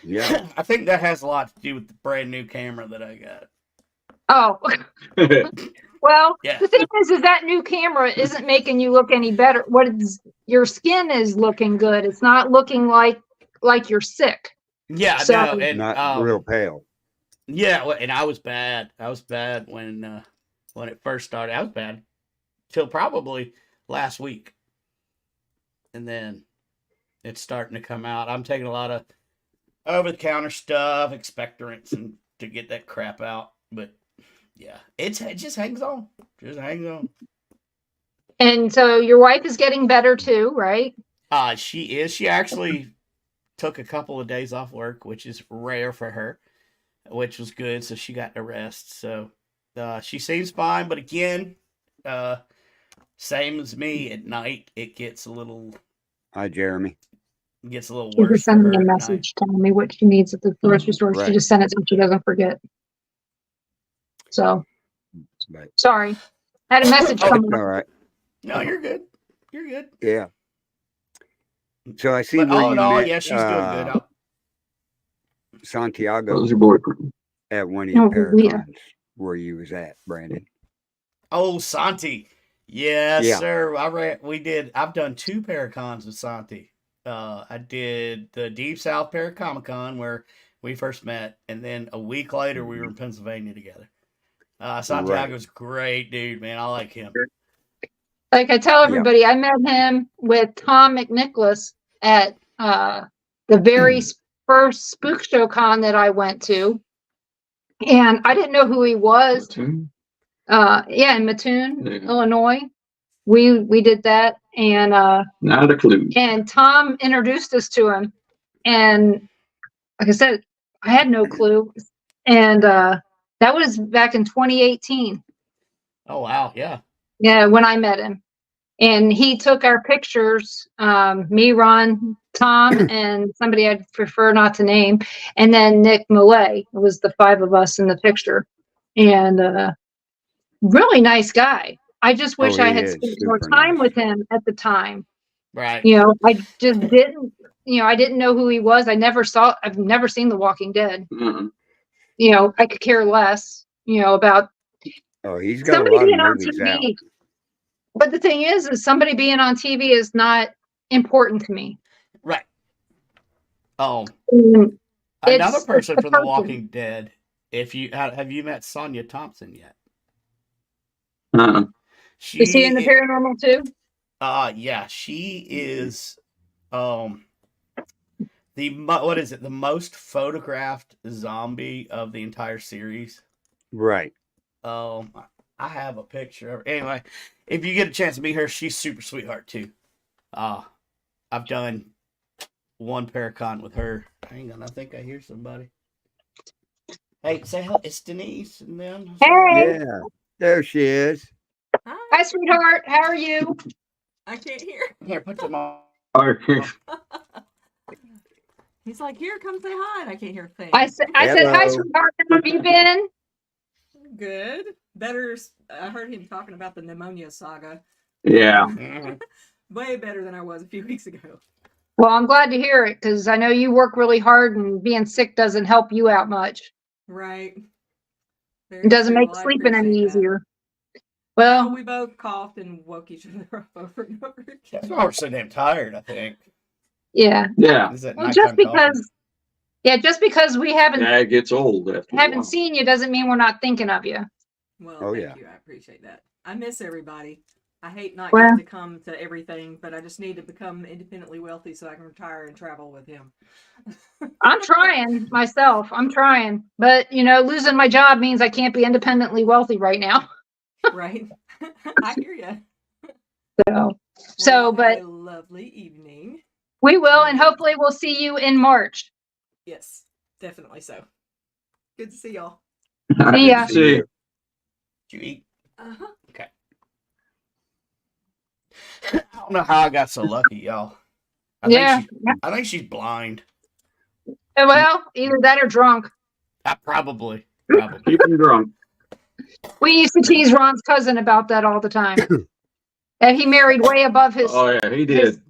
Yeah, I think that has a lot to do with the brand new camera that I got. Oh. Well, the thing is that new camera isn't making you look any better. Your skin is looking good. It's not looking like you're sick. Yeah, so, no, and not real pale. Yeah, and I was bad. I was bad when it first started. I was bad till probably last week, and then it's starting to come out. I'm taking a lot of over-the-counter stuff, expectorants, and to get that crap out. But yeah, it just hangs on. Just hangs on. And so your wife is getting better too, right? She is. She actually took a couple of days off work, which is rare for her, which was good. So she got to rest. So she seems fine. But again, same as me, at night, it gets a little... Hi, Jeremy. gets a little She worse just for sent me her a at night. message telling me what she needs at the grocery store. She Right. just sent it so she doesn't forget. So, But sorry. I had a message Oh, come it's up. all right. no, you're good. You're good. Yeah. So I see But where all in you all, met yeah, she's doing good. Santiago How's your boyfriend? at one of your Oh, yeah. Paracons where you was at, Brandon. Oh, Santi. Yes, Yeah. sir. I've done 2 Paracons with Santi. I did the Deep South Paracomic-Con where we first met, and then a week later we were in Pennsylvania together. Santiago's great dude, man. I like him. Like I tell Yeah. everybody, I met him with Tom McNicholas at the very first Spook Show Con that I went to. And I didn't know who he was. Platoon? Yeah, in Mattoon, Yeah. Illinois. We did that. And Not a clue. and Tom introduced us to him. And like I said, I had no clue. And that was back in 2018. Oh, wow. Yeah. Yeah, when I met him. And he took our pictures, me, Ron, Tom, and somebody I'd prefer not to name, and then Nick Millay. It was the 5 of us in the picture. And really nice guy. I just wish I he had is spent more super time nice. with him at the time. Right. You know, I just didn't, I didn't know who he was. I've never seen The Walking Dead. Uh-uh. You know, I could care less, about Oh, he's got a somebody lot of being on movies TV. out. But the thing is somebody being on TV is not important to me. Right. Oh, Mm, another it's person the from The person. Walking Dead. Have you met Sonia Thompson yet? Uh-uh. Is he in the paranormal too? Yeah, she is the most photographed zombie of the entire series. Right. I have a picture of her. Anyway, if you get a chance to meet her, she's super sweetheart too. I've done 1 Paracon with her. Hang on, I think I hear somebody. Hey, say hello. It's Denise and them. Hey, Yeah. There she is. hi, sweetheart. How are you? I can't hear. Here, put them on. He's like, here, come say hi. And I can't hear a thing. I said, hi, Hello. sweetheart. How have you been? Good. Better. I heard him talking about the pneumonia saga. Yeah. Mhm. Way better than I was a few weeks ago. Well, I'm glad to hear it because I know you work really hard and being sick doesn't help you out much. Right. Very It doesn't true. make Well, I sleeping any appreciate that. easier. Well, Well, we both coughed and woke each other up over and over again. That's why we're so damn tired, I think. yeah. Yeah. Is that Well, nighttime coughing? just because we haven't Yeah, it gets old after a while. seen you doesn't mean we're not thinking of you. Well, Oh, thank yeah. you. I appreciate that. I miss everybody. I hate not Well- getting to come to everything, but I just need to become independently wealthy so I can retire and travel with him. I'm trying myself. I'm trying, but losing my job means I can't be independently wealthy right now. Right? I hear you. So, but a lovely evening. we will, and hopefully we'll see you in March. Yes, definitely so. Good to see y'all. See ya. See. Did you eat? Uh-huh. Okay. I don't know how I got so lucky, y'all. Yeah. I think she's blind. Well, either that or drunk. Probably. Keep him drunk. We used to tease Ron's cousin about that all the time. That he married way above his Oh, yeah, he did.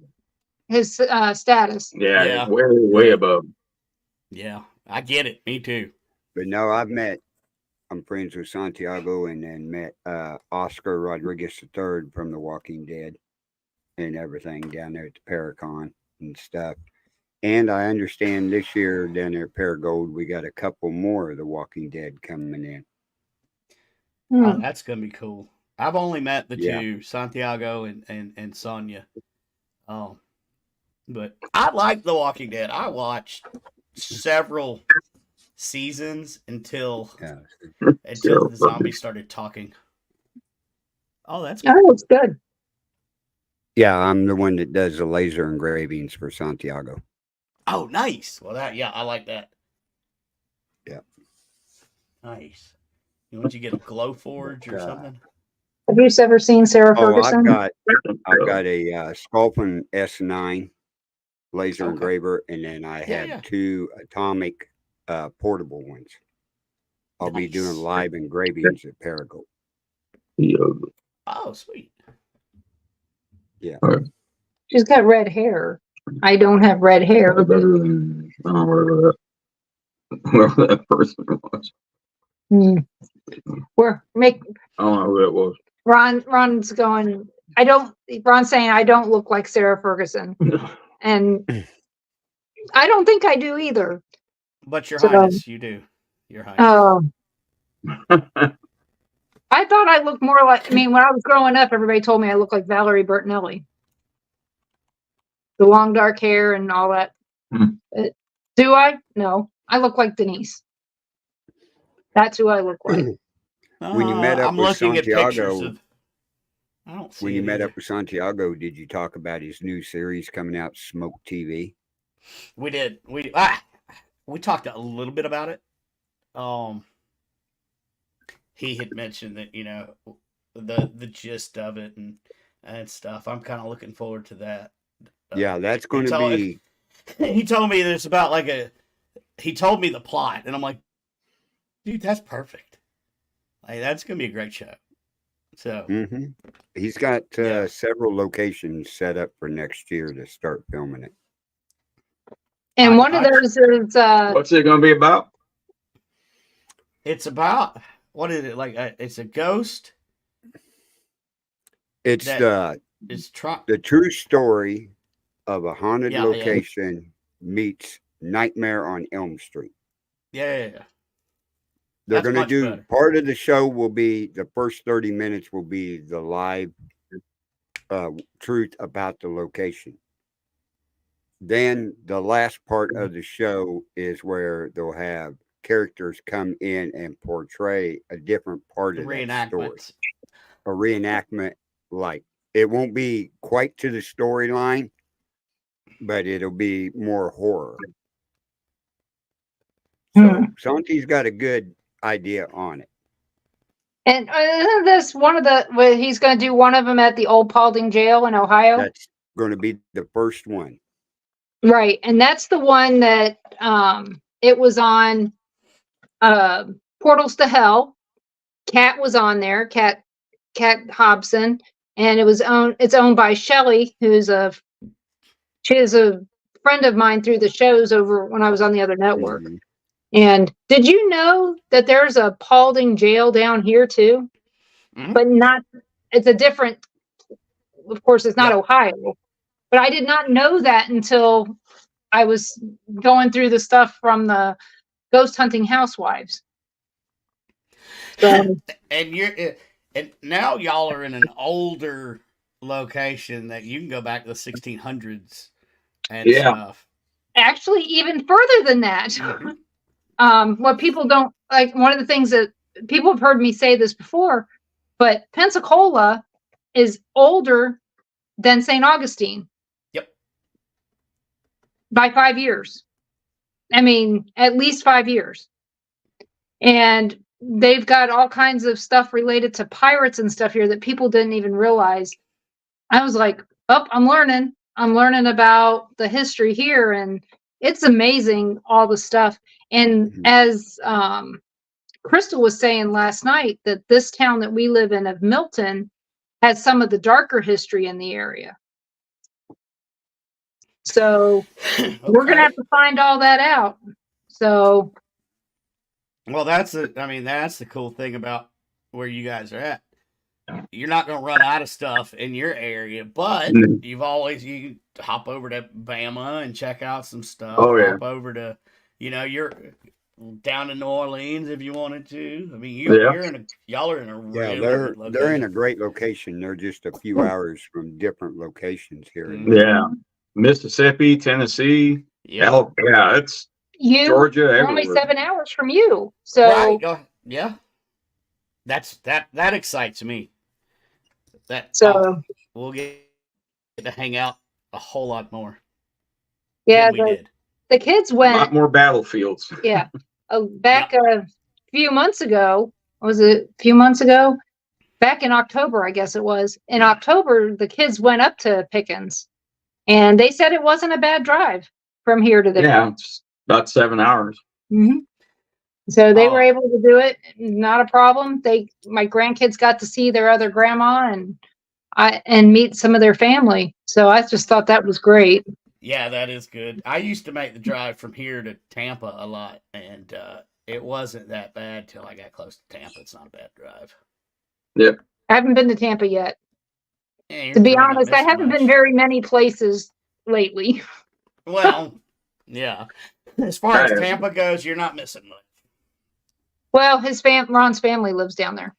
his status. Yeah, Yeah. he's way, way above. Yeah, I get it. Me too. But no, I'm friends with Santiago and then met Oscar Rodriguez III from The Walking Dead and everything down there at the Paracon and stuff. And I understand this year down there at Paragold, we got a couple more of The Walking Dead coming in. Oh, that's gonna be cool. I've only met the Yeah. 2, Santiago and Sonia. But I like The Walking Dead. I watched several seasons until Yeah. the zombies started talking. Oh, that's cool. Oh, it's good. Yeah, I'm the one that does the laser engravings for Santiago. Oh, nice. Well, I like that. Yeah. Nice. Would you get a glow forge or something? Have you ever seen Sarah Oh, Ferguson? I've got a Sculpin S9 laser Okay. engraver, and then I have Yeah. 2 atomic portable ones. I'll be doing Nice. live engravings at Paragould. Oh, sweet. She's got red hair. I don't have red hair. Whoever that person was. Hmm. Ron's I don't know who that was. Ron's going, Ron's saying I don't look like Sarah Ferguson. And I don't think I do either. But Your So, Highness, you do. Your Highness. Oh. I thought I looked more like, when I was growing up, everybody told me I looked like Valerie Bertinelli. The long dark hair and all that. Do I? No. I look like Denise. That's who I look like. When you met up I'm with looking at pictures Santiago, of. I don't see when you it met either. up with Santiago, did you talk about his new series coming out, Smoke TV? We did. We talked a little bit about it. He had mentioned that the gist of it and stuff. I'm kind of looking forward to that. Yeah, that's going to be. He told me there's about he told me the plot, and I'm like, dude, that's perfect. Like, that's gonna be a great show. So He's got several locations set up for next year to start filming it. And one of those is What's it going to be about? It's about, what is it, it's a ghost. It's that the true story of a haunted Yeah, location meets Nightmare on Elm Street. Yeah. They're That's going to much do better. part of the show will be the first 30 minutes will be the live truth about the location. Then the last part of the show is where they'll have characters come in and portray a different part of that story. A reenactment, like it won't be quite to the storyline, but it'll be more horror. So Santi's got a good idea on it. And isn't this one of he's going to do one of them at the old Paulding jail in Ohio? That's going to be the first one. Right. And that's the one that it was on Portals to Hell. Kat was on there, Kat Hobson, and it's owned by Shelley, she is a friend of mine through the shows over when I was on the other network. And did you know that there's a Paulding jail down here too? But it's a different, of course, it's not Ohio. But I did not know that until I was going through the stuff from the Ghost Hunting Housewives. So, and now y'all are in an older location that you can go back to the 1600s and stuff. Actually, even further than that. What people don't like, one of the things that people have heard me say this before, but Pensacola is older than St. Augustine. Yep. By 5 years. At least 5 years. And they've got all kinds of stuff related to pirates and stuff here that people didn't even realize. I was like, I'm learning about the history here, and it's amazing, all the stuff. And as Crystal was saying last night, that this town that we live in of Milton has some of the darker history in the area. So we're going to have to find all that out. So. Well, that's the cool thing about where you guys are at. You're not going to run out of stuff in your area, but you can hop over to Bama and check out some stuff. Hop over to, you're down in New Orleans if you wanted to. Y'all are in a really good location. They're in a great location. They're just a few hours from different locations here. Mississippi, Tennessee. It's Georgia. We're only 7 hours from you, so that excites me. We'll get to hang out a whole lot more. Yeah, the kids went a lot more battlefields. Yeah, back a few months ago. Was it a few months ago? Back in October, I guess it was. In October, the kids went up to Pickens And they said it wasn't a bad drive from here to there. Yeah, it's about 7 hours. Mm-hmm. So they were Oh. able to do it, not a problem. My grandkids got to see their other grandma and meet some of their family. So I just thought that was great. Yeah, that is good. I used to make the drive from here to Tampa a lot, and it wasn't that bad till I got close to Tampa. It's not a bad drive. Yep. I haven't been to Tampa yet. Yeah, To be really not honest, I missing haven't been much. very many places lately. Well, yeah. As far as Tampa goes, you're not missing much. Well, Ron's family lives down there.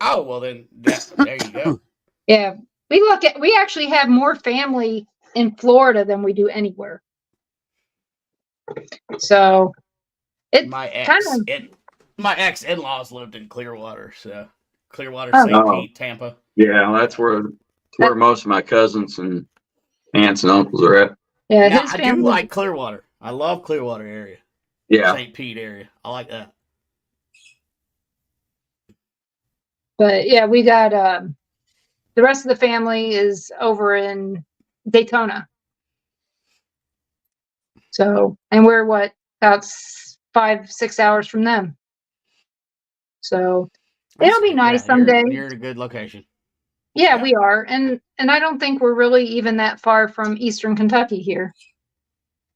Oh, well then, there you go. Yeah, we actually have more family in Florida than we do anywhere. So it's My kind of my ex in-laws lived in Clearwater, so Clearwater, Oh. St. Pete, Tampa. Yeah, that's where most of my cousins and aunts and uncles are at. yeah. Now, His I family, do like Clearwater. I love Clearwater area. Yeah. St. Pete area. I like that. but yeah, we got the rest of the family is over in Daytona. So, and we're about 5-6 hours from them. So it'll be nice someday. You're at a good location. Yeah, Yeah. we are, and I don't think we're really even that far from Eastern Kentucky here.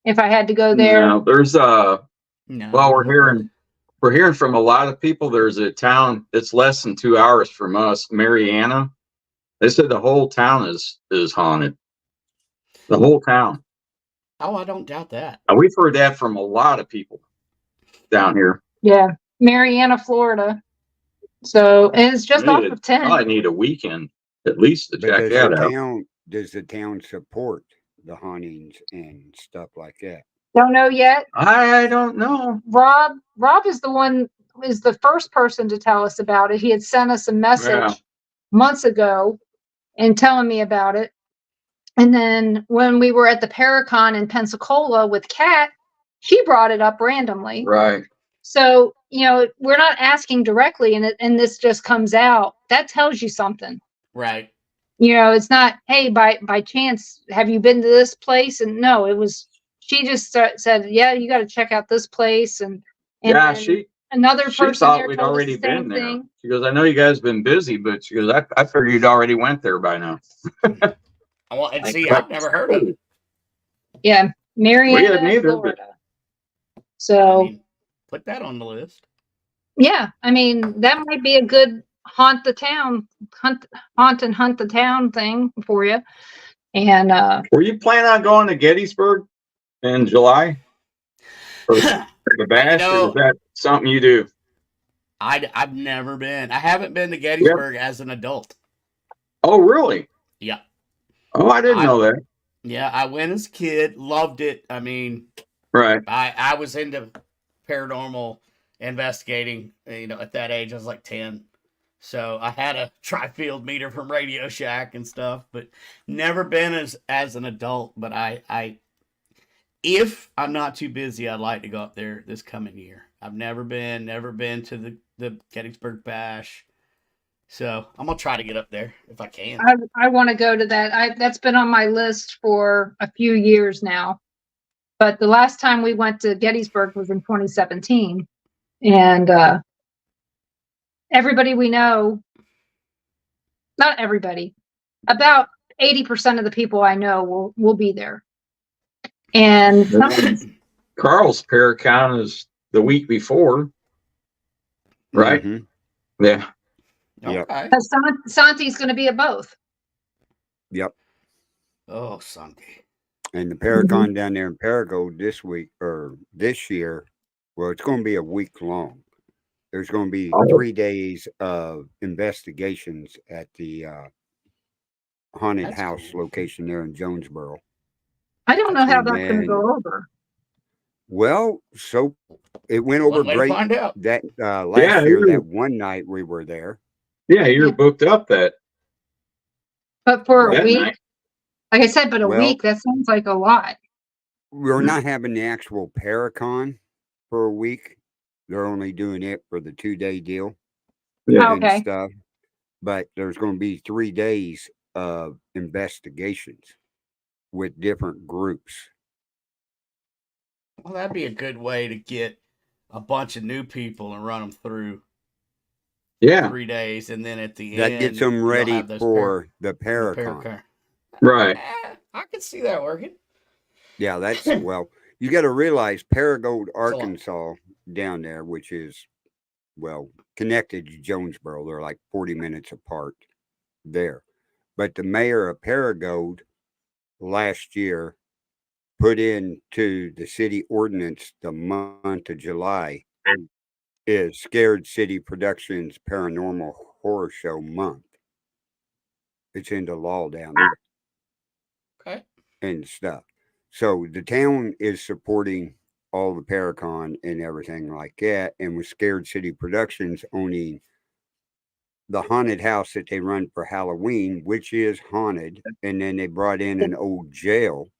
If I had to go there, No, there's No. well, we're hearing from a lot of people. There's a town that's less than 2 hours from us, Mariana. They said the whole town is haunted. The whole town. Oh, I don't doubt that. And we've heard that from a lot of people down here. yeah, Mariana, Florida. So and it's just off of 10. I need a weekend at least to But check that out. does the town support the hauntings and stuff like that? Don't know yet. I don't know. Rob is the first person to tell us about it. He had sent us a message Yeah. months ago and telling me about it. And then when we were at the Paracon in Pensacola with Kat, she brought it up randomly. Right. So, we're not asking directly and this just comes out. That tells you something. Right. It's not, hey, by chance, have you been to this place? And no, it was, she just said, yeah, you got to check out this place. And Yeah, another she person thought there we'd told us already the same been there. thing. She goes, I know you guys been busy, but she goes, I figured you'd already went there by now. I've never heard of it. Yeah, Mariana, neither, Florida. So put that on the list. yeah, that might be a good haunt the town thing for you. And were you planning on going to Gettysburg in July for the bash, or is that something you do? I've never been. I haven't been to Gettysburg as an adult. Oh, really? Yeah. Oh, I didn't know that. Yeah, I went as a kid, loved it. Right. I was into paranormal investigating, at that age. I was like 10. So I had a tri-field meter from Radio Shack and stuff, but never been as an adult. But I if I'm not too busy, I'd like to go up there this coming year. I've never been to the Gettysburg Bash. So I'm gonna try to get up there if I can. I want to go to that. That's been on my list for a few years now. But the last time we went to Gettysburg was in 2017, and everybody we know, not everybody, about 80% of the people I know will be there. And Carl's Paracon is the week before, right? Mm-hmm. Yeah. Okay. Santi's going to be at both. Yep. Oh, Santi. And the Paracon down there in Parago this year, well, it's going to be a week long. There's going to be 3 days of investigations at the haunted house location there in Jonesboro. I don't know how that's going to go over. Well, so it went over great. Find out. That last year, that one night we were there. Yeah, you're booked up that. But for a week, night. like I said, but a week, that sounds like a lot. We're not having the actual Paracon for a week. They're only doing it for the 2-day deal and stuff. But there's going to be 3 days of investigations. with different groups. Well, that'd be a good way to get a bunch of new people and run them through Yeah. 3 days, and then at the That end, gets them you'll ready have those for the the Paracon. paracar. Right. I can see that working. Yeah, that's well. You got to realize Paragould, It's a lot. Arkansas, down there, which is well connected to Jonesboro. They're like 40 minutes apart there. But the mayor of Paragould last year put into the city ordinance the month of July is Scared City Productions Paranormal Horror Show Month. It's into law down there Okay. and stuff. So the town is supporting all the Paracon and everything like that. And with Scared City Productions owning the haunted house that they run for Halloween, which is haunted. And then they brought in an old jail,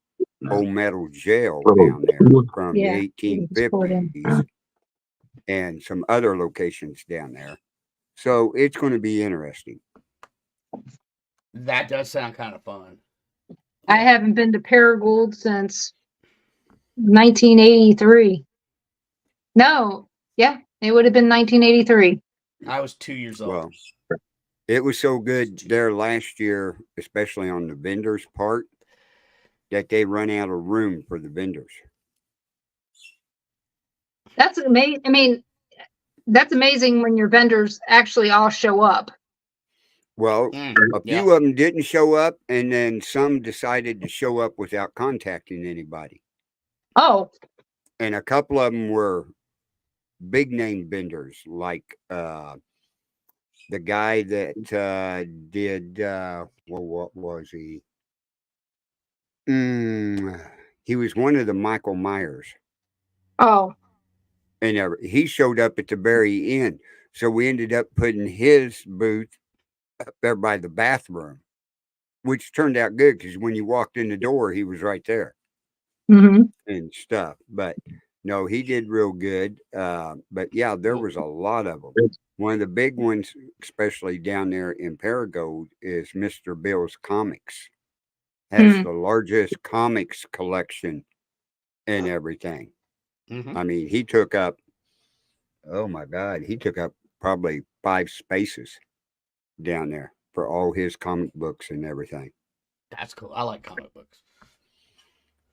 old metal jail down there from Yeah. the 1850s and some other locations down there. So it's going to be interesting. That does sound kind of fun. I haven't been to Paragould since 1983. No, yeah, it would have been 1983. I was 2 years old. Well, it was so good there last year, especially on the vendors' part, that they run out of room for the vendors. That's amazing. I mean, that's amazing when your vendors actually all show up. Well, a few of them didn't show up, and then some decided to show up without contacting anybody. Oh. And a couple of them were big name vendors, like the guy that did, well, what was he? He was one of the Michael Myers. Oh. And he showed up at the very end. So we ended up putting his booth up there by the bathroom, which turned out good because when you walked in the door, he was right there and stuff. But no, he did real good. But yeah, there was a lot of them. One of the big ones, especially down there in Paragould, is Mr. Bill's Comics. Has the largest comics collection and everything. I mean, he took up, oh my God, he took up probably 5 spaces down there for all his comic books and everything. That's cool. I like comic books.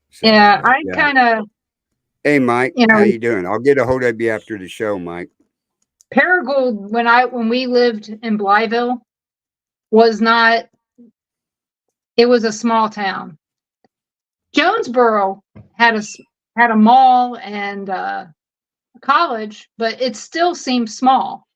So, yeah, I kind of. Hey, Mike, how you doing? I'll get a hold of you after the show, Mike. Paragould, when we lived in Blytheville, was not. It was a small town. Jonesboro had a mall and a college, but it still seemed small.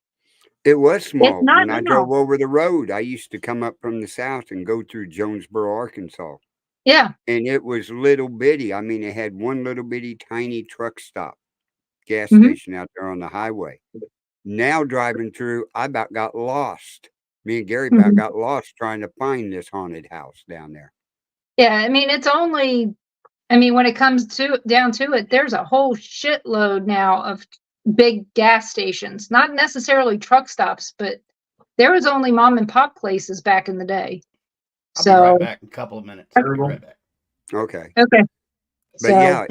It was small. When I drove over the road, I used to come up from the south and go through Jonesboro, Arkansas. Yeah. And it was little bitty. I mean, it had one little bitty tiny truck stop, gas station out there on the highway. Now driving through, I about got lost. Me and Gary about got lost trying to find this haunted house down there. Yeah, I mean, it's only, when it comes down to it, there's a whole shitload now of big gas stations, not necessarily truck stops, but there was only mom and pop places back in the day. I'll be right back in a couple of minutes. I'll be right back. Okay. But yeah,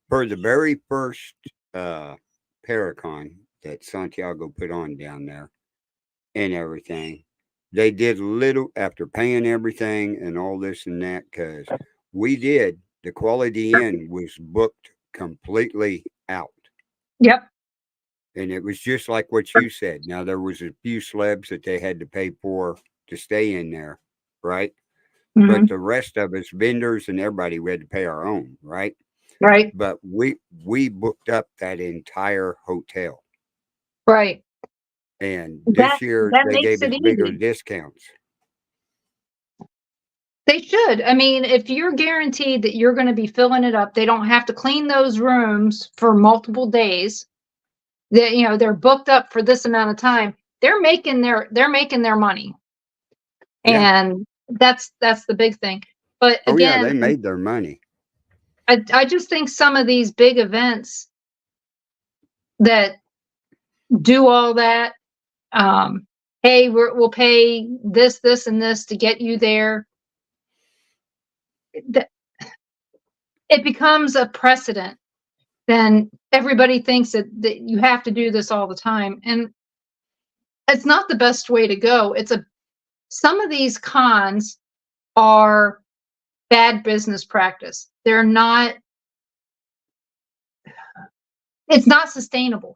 for the very first Paracon that Santiago put on down there and everything, they did little after paying everything and all this and that, because the Quality Inn was booked completely out. Yep. And it was just like what you said. Now, there was a few slabs that they had to pay for to stay in there, right? But the rest of us, vendors and everybody, we had to pay our own, right? Right. But we booked up that entire hotel. Right. And this year, they gave us bigger discounts. They should. If you're guaranteed that you're going to be filling it up, they don't have to clean those rooms for multiple days. They're booked up for this amount of time. They're making their money. Yeah. And that's the big thing. But again, they made their money. I just think some of these big events that do all that, hey, we'll pay this, and this to get you there. it becomes a precedent. Then everybody thinks that you have to do this all the time. And it's not the best way to go. Some of these cons are bad business practice. It's not sustainable.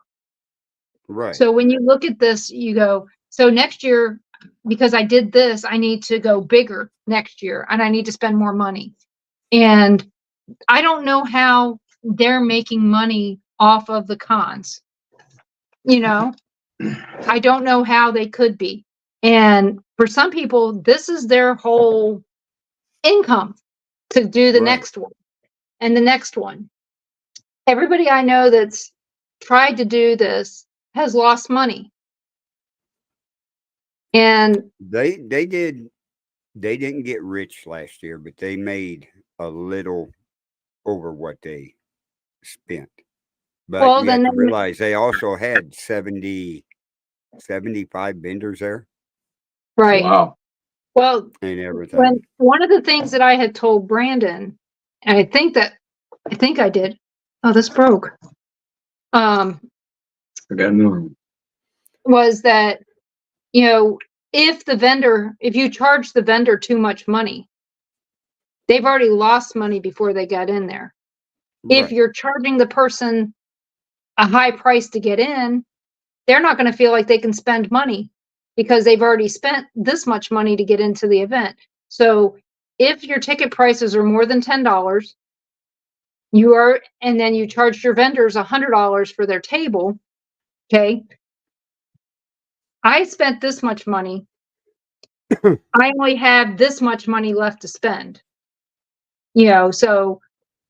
Right. So when you look at this, you go, so next year, because I did this, I need to go bigger next year and I need to spend more money. And I don't know how they're making money off of the cons. I don't know how they could be. And for some people, this is their whole income to do the Right. next one and the next one. Everybody I know that's tried to do this has lost money. And They didn't get rich last year, but they made a little over what they spent. But well, you have then, to realize they also had 75 vendors there right. Wow. Well, and everything. when one of the things that I had told Brandon, and I think I did. Oh, this broke. I got no. Was that, if you charge the vendor too much money, they've already lost money before they got in there. If Right. you're charging the person a high price to get in, they're not going to feel like they can spend money because they've already spent this much money to get into the event. So if your ticket prices are more than $10, and then you charged your vendors $100 for their table, okay, I spent this much money. I only have this much money left to spend. So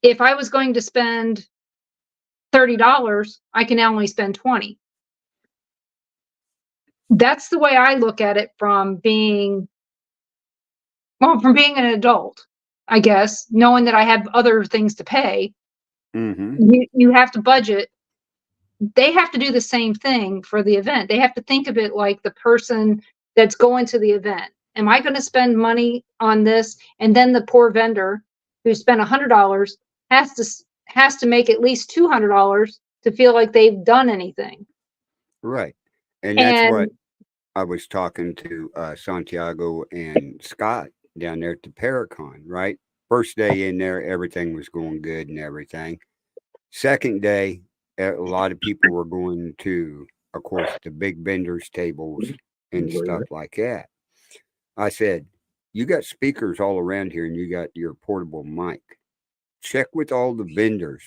if I was going to spend $30, I can now only spend $20. That's the way I look at it from being an adult, I guess, knowing that I have other things to pay. Mm-hmm. You have to budget. They have to do the same thing for the event. They have to think of it like the person that's going to the event. Am I going to spend money on this? And then the poor vendor who spent $100 has to make at least $200 to feel like they've done anything. Right. And that's what And I was talking to Santiago and Scott down there at the Paracon, right? First day in there, everything was going good and everything. Second day, a lot of people were going to, of course, the big vendors tables and stuff like that. I said, you got speakers all around here and you got your portable mic. Check with all the vendors.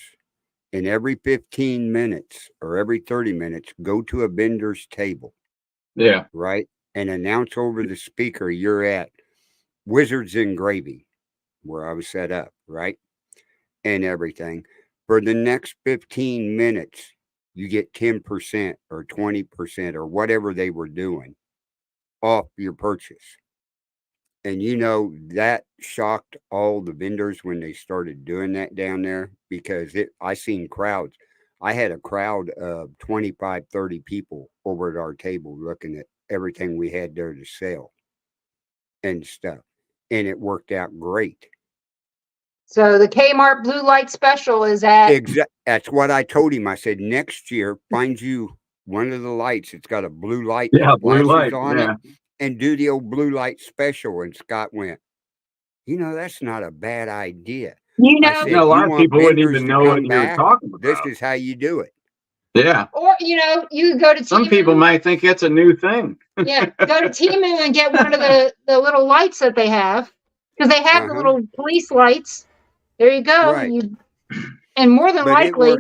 And every 15 minutes or every 30 minutes, go to a vendor's table. Yeah. Right? And announce over the speaker you're at Wizards and Gravy, where I was set up, right? And everything. For the next 15 minutes, you get 10% or 20% or whatever they were doing off your purchase. And that shocked all the vendors when they started doing that down there because I seen crowds. I had a crowd of 25, 30 people over at our table looking at everything we had there to sell and stuff. And it worked out great. so the Kmart blue light special is at That's what I told him. I said, next year, find you one of the lights. It's got a blue light Yeah, that blue flashes light. on Yeah. it and do the old blue light special. And Scott went, that's not a bad idea. I said, A lot you of want people wouldn't vendors even to know what come you were back? talking This about. is how you do it. Yeah. or you go to Some Temu, people might think it's a new thing. yeah, go to Temu and get one of the little lights that they have because they have the Uh-huh. little police lights. There you go. Right. And more than But likely,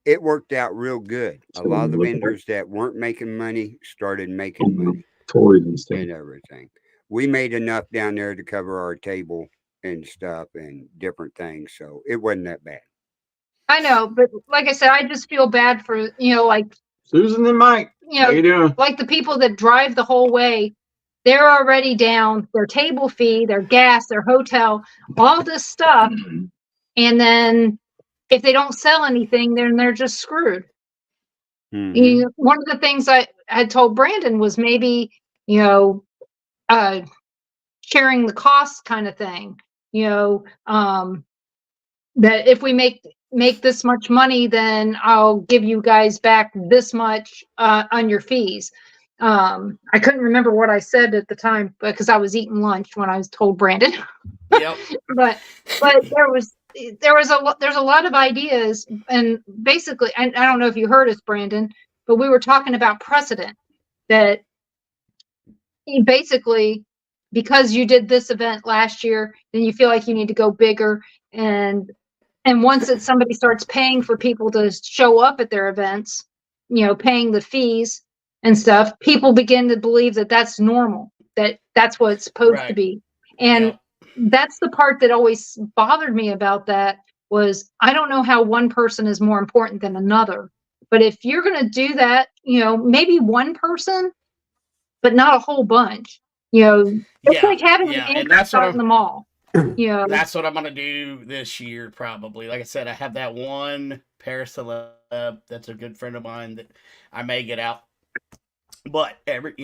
it worked out real good. A lot of the vendors that weren't making money started making money Toys and stuff. and everything. We made enough down there to cover our table and stuff and different things. So it wasn't that bad. I know, but like I said, I just feel bad for like Susan and Mike. How you doing? like the people that drive the whole way. They're already down their table fee, their gas, their hotel, all this stuff. And then if they don't sell anything, then they're just screwed. Mm-hmm. One of the things I had told Brandon was maybe, sharing the costs kind of thing, that if we make this much money, then I'll give you guys back this much on your fees. I couldn't remember what I said at the time because I was eating lunch when I was told Brandon. Yep. but there's a lot of ideas, and basically, I don't know if you heard us, Brandon, but we were talking about precedent, that basically, because you did this event last year, then you feel like you need to go bigger, and once that somebody starts paying for people to show up at their events, paying the fees and stuff, people begin to believe that that's normal, that that's what it's supposed to be. And Yep. that's the part that always bothered me about that, was I don't know how one person is more important than another. But if you're going to do that, maybe one person, but not a whole bunch. It's like having an and anchor that's what out in the mall. That's what I'm gonna do this year, probably. Like I said, I have that one Paris celeb that's a good friend of mine that I may get out, but and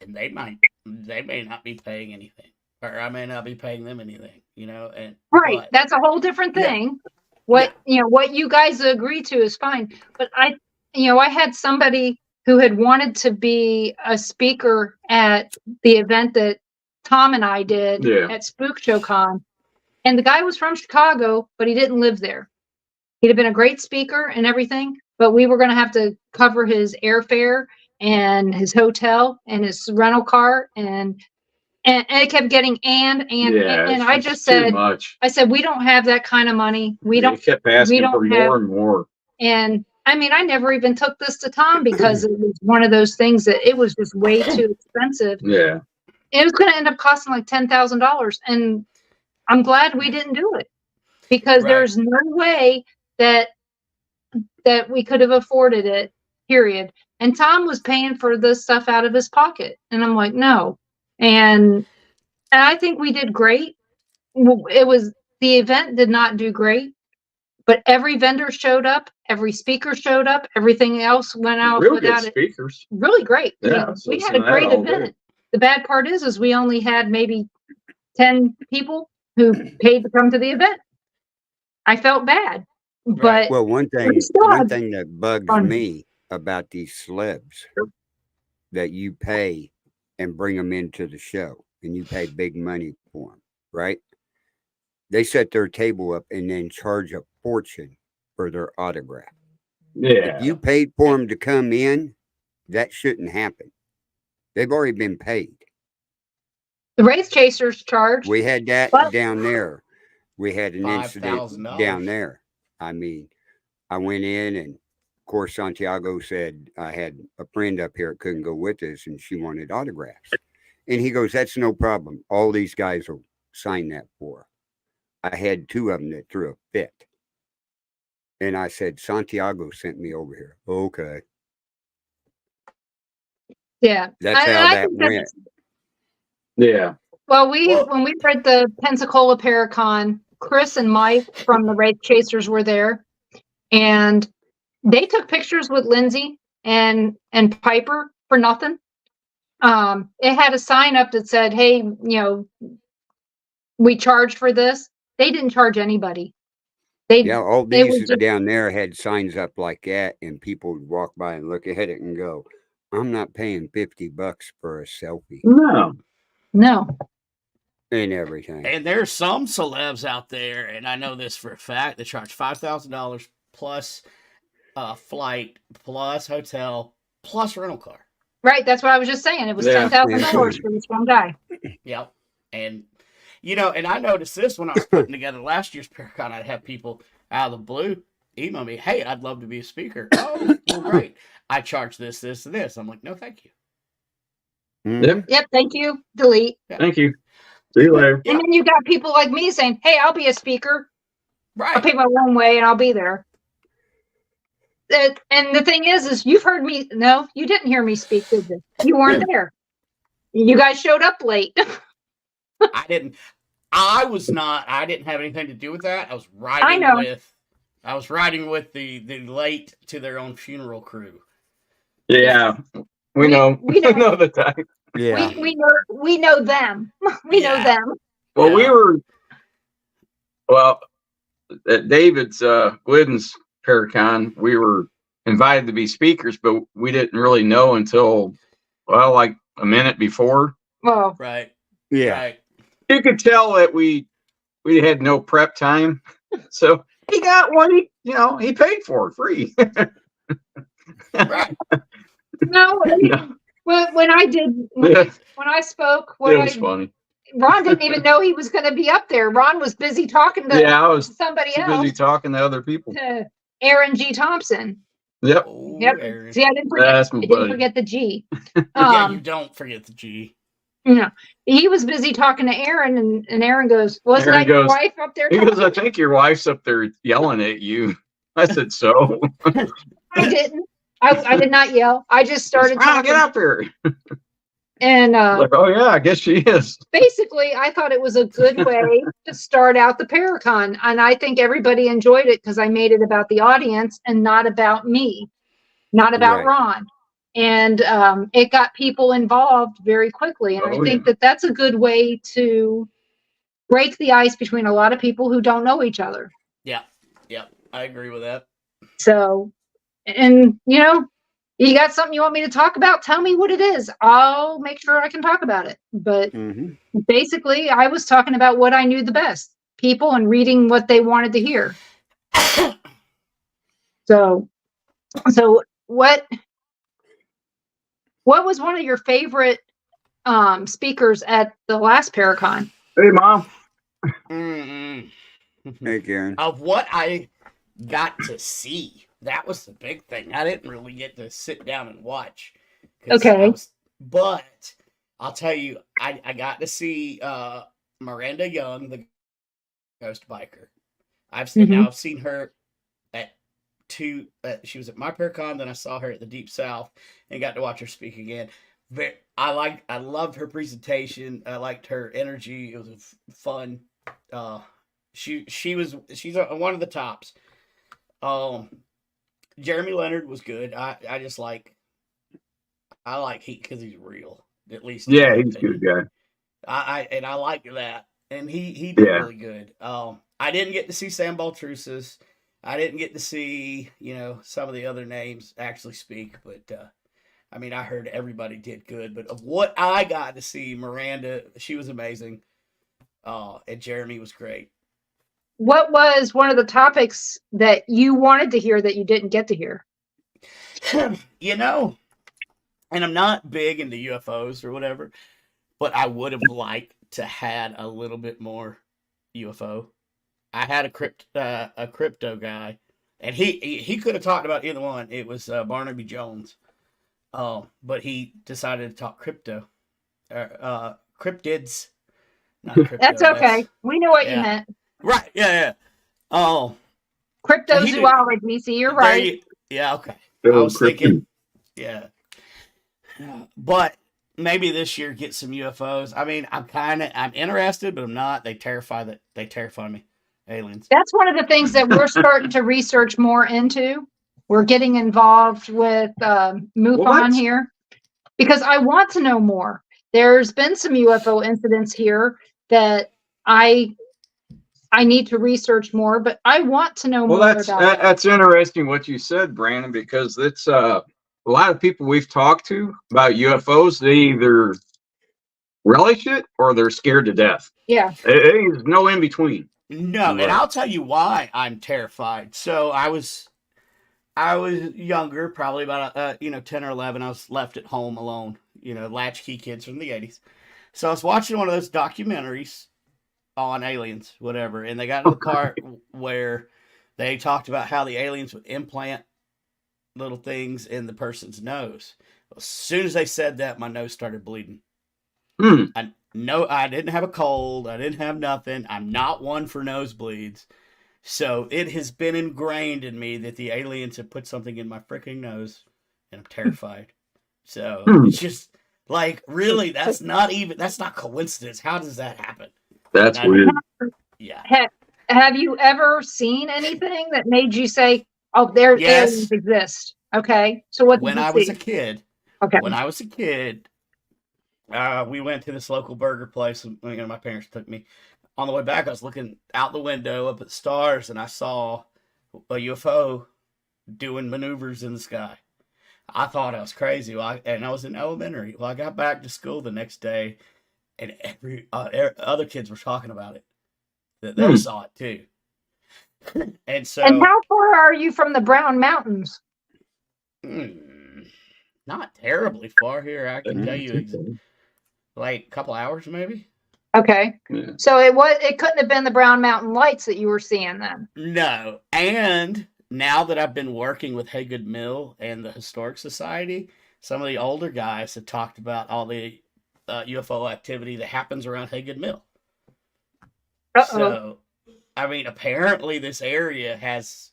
they may not be paying anything, or I may not be paying them anything, and right, but, that's a whole different thing. What you guys agree to is fine, but I had somebody who had wanted to be a speaker at the event that Tom and I did at Spook Show Con, and the guy was from Chicago, but he didn't live there. He'd have been a great speaker and everything, but we were going to have to cover his airfare and his hotel and his rental car, and it kept getting and I just said, I said, we don't have that kind of money. We kept asking for more and more. And I mean, I never even took this to Tom because it was one of those things that it was just way too expensive. Yeah. It was going to end up costing like $10,000. And I'm glad we didn't do it, because there's no way that we could have afforded it, period. And Tom was paying for this stuff out of his pocket. And I'm like, no. And I think we did great. The event did not do great, but every vendor showed up, every speaker showed up, everything else went out without it. Speakers. Really great. Yeah, we had a great event. The bad part is we only had maybe 10 people who paid to come to the event. I felt bad, but well, one thing that bugs me about these celebs, that you pay and bring them into the show, and you pay big money for them, right? They set their table up and then charge a fortune for their autograph. Yeah. If you paid for them to come in, that shouldn't happen. They've already been paid. The race chasers charged. We had that down there. We had an incident down there. I mean, I went in, and of course Santiago said I had a friend up here that couldn't go with us, and she wanted autographs. And he goes, "That's no problem. All these guys will sign that for her." I had two of them that threw a fit. And I said, "Santiago sent me over here." Okay. Yeah. That's how that went. Yeah. Well, when we were at the Pensacola Paracon, Chris and Mike from the Race Chasers were there, and they took pictures with Lindsay and Piper for nothing. It had a sign up that said, "Hey, we charged for this." They didn't charge anybody. All these down there had signs up like that, and people would walk by and look at it and go, "I'm not paying $50 for a selfie." No. And everything. And there's some celebs out there, and I know this for a fact, they charge $5,000 plus flight, plus hotel, plus rental car. Right, that's what I was just saying. It was $10,000 for this one guy. Yep. And and I noticed this when I was putting together last year's Paracon. I'd have people out of the blue email me, "Hey, I'd love to be a speaker." "Oh, well, great. I charge this, this, and this." I'm like, "No, thank you." Yep, thank you. Delete. Yep. Thank you. See you later. And then you got people like me saying, "Hey, I'll be a speaker. Right. I'll pay my own way and I'll be there." And the thing is you've heard me. No, you didn't hear me speak, did you? You weren't there. You guys showed up late. I didn't. I didn't have anything to do with that. I was riding with the late to their own funeral crew. Yeah. We know the type. Yeah. We know them. We know them. Well, Well, at David's Glidden's Paracon, we were invited to be speakers, but we didn't really know until, well, like a minute before. Well, Right. Yeah. Right. You could tell that we had no prep time, so he got what he paid for free. Right. no, I mean, when I did, Yeah, when I spoke, it was funny. Ron didn't even know he was going to be up there. Ron was busy talking to Yeah, I was somebody too else, busy talking to other people. to Aaron G. Thompson. Yep. Oh, Yep. Aaron. See, I didn't forget. That's my I didn't buddy. forget the G. Yeah, you don't forget the G. No, he was busy talking to Aaron, and Aaron goes, "Wasn't Aaron that your goes- wife up there?" He goes, talking?" I think your wife's up there yelling at you. I said, so. I didn't. I did not yell. I just started Ron, talking, get up here. and Like, oh yeah, I guess she is. basically, I thought it was a good way to start out the Paracon, and I think everybody enjoyed it because I made it about the audience and not about me, not about Right. Ron. And it got people involved very quickly. And I Oh, think yeah. that that's a good way to break the ice between a lot of people who don't know each other. Yeah. Yeah. I agree with that. So, and you got something you want me to talk about? Tell me what it is. I'll make sure I can talk about it. But basically, I was talking about what I knew the best, people, and reading what they wanted to hear. So what was one of your favorite speakers at the last Paracon? Hey, Mom. Mm-mm. Hey, Karen. Of what I got to see, that was the big thing. I didn't really get to sit down and watch. Okay. But I'll tell you, I got to see Miranda Young, the Ghost Biker. I've seen her at two. She was at my Paracon, then I saw her at the Deep South and got to watch her speak again. I loved her presentation. I liked her energy. It was fun. She's one of the tops. Jeremy Leonard was good. I like he because he's real. At least Yeah, he's a good guy. I like that, and he did really good. I didn't get to see Sam Baltrusas. I didn't get to see some of the other names actually speak, but I heard everybody did good. But of what I got to see, Miranda, she was amazing, and Jeremy was great. What was one of the topics that you wanted to hear that you didn't get to hear? And I'm not big into UFOs or whatever, but I would have liked to had a little bit more UFO. I had a crypto guy, and he could have talked about either one. It was Barnaby Jones, but he decided to talk crypto, cryptids. Not crypto, That's okay. We know what you meant. Right? Yeah. Cryptozoology. See, you're right. Okay. I was thinking, yeah. But maybe this year get some UFOs. I'm interested, but I'm not. They terrify me. Aliens. That's one of the things that we're starting to research more into. We're getting involved with MUFON here because I want to know more. There's been some UFO incidents here that I need to research more, but I want to know more about it. That's interesting what you said, Brandon, because it's a lot of people we've talked to about UFOs, they either relish it or they're scared to death. Yeah. There's no in between. No, and I'll tell you why I'm terrified. So I was younger, probably about 10 or 11. I was left at home alone, latchkey kids from the 80s. So I was watching one of those documentaries on aliens, whatever, and they got to the part where they talked about how the aliens would implant little things in the person's nose. As soon as they said that, my nose started bleeding. I didn't have a cold. I didn't have nothing. I'm not one for nosebleeds. So it has been ingrained in me that the aliens have put something in my freaking nose, and I'm terrified. So it's just like, really, that's not coincidence. How does that happen? That's weird. Yeah. Have you ever seen anything that made you say, "Oh, aliens exist"? Okay. So what? When I was a kid. Okay. When I was a kid, we went to this local burger place. My parents took me. on the way back, I was looking out the window up at the stars, and I saw a UFO doing maneuvers in the sky. I thought I was crazy. And I was in elementary. Well, I got back to school the next day, and every other kids were talking about it. That they saw it too. And so. And how far are you from the Brown Mountains? Not terribly far here. I can tell you, like a couple hours maybe. Okay. Yeah. So it couldn't have been the Brown Mountain lights that you were seeing then. No. And now that I've been working with Haygood Mill and the Historic Society, some of the older guys have talked about all the UFO activity that happens around Haygood Mill. So, I mean, apparently this area has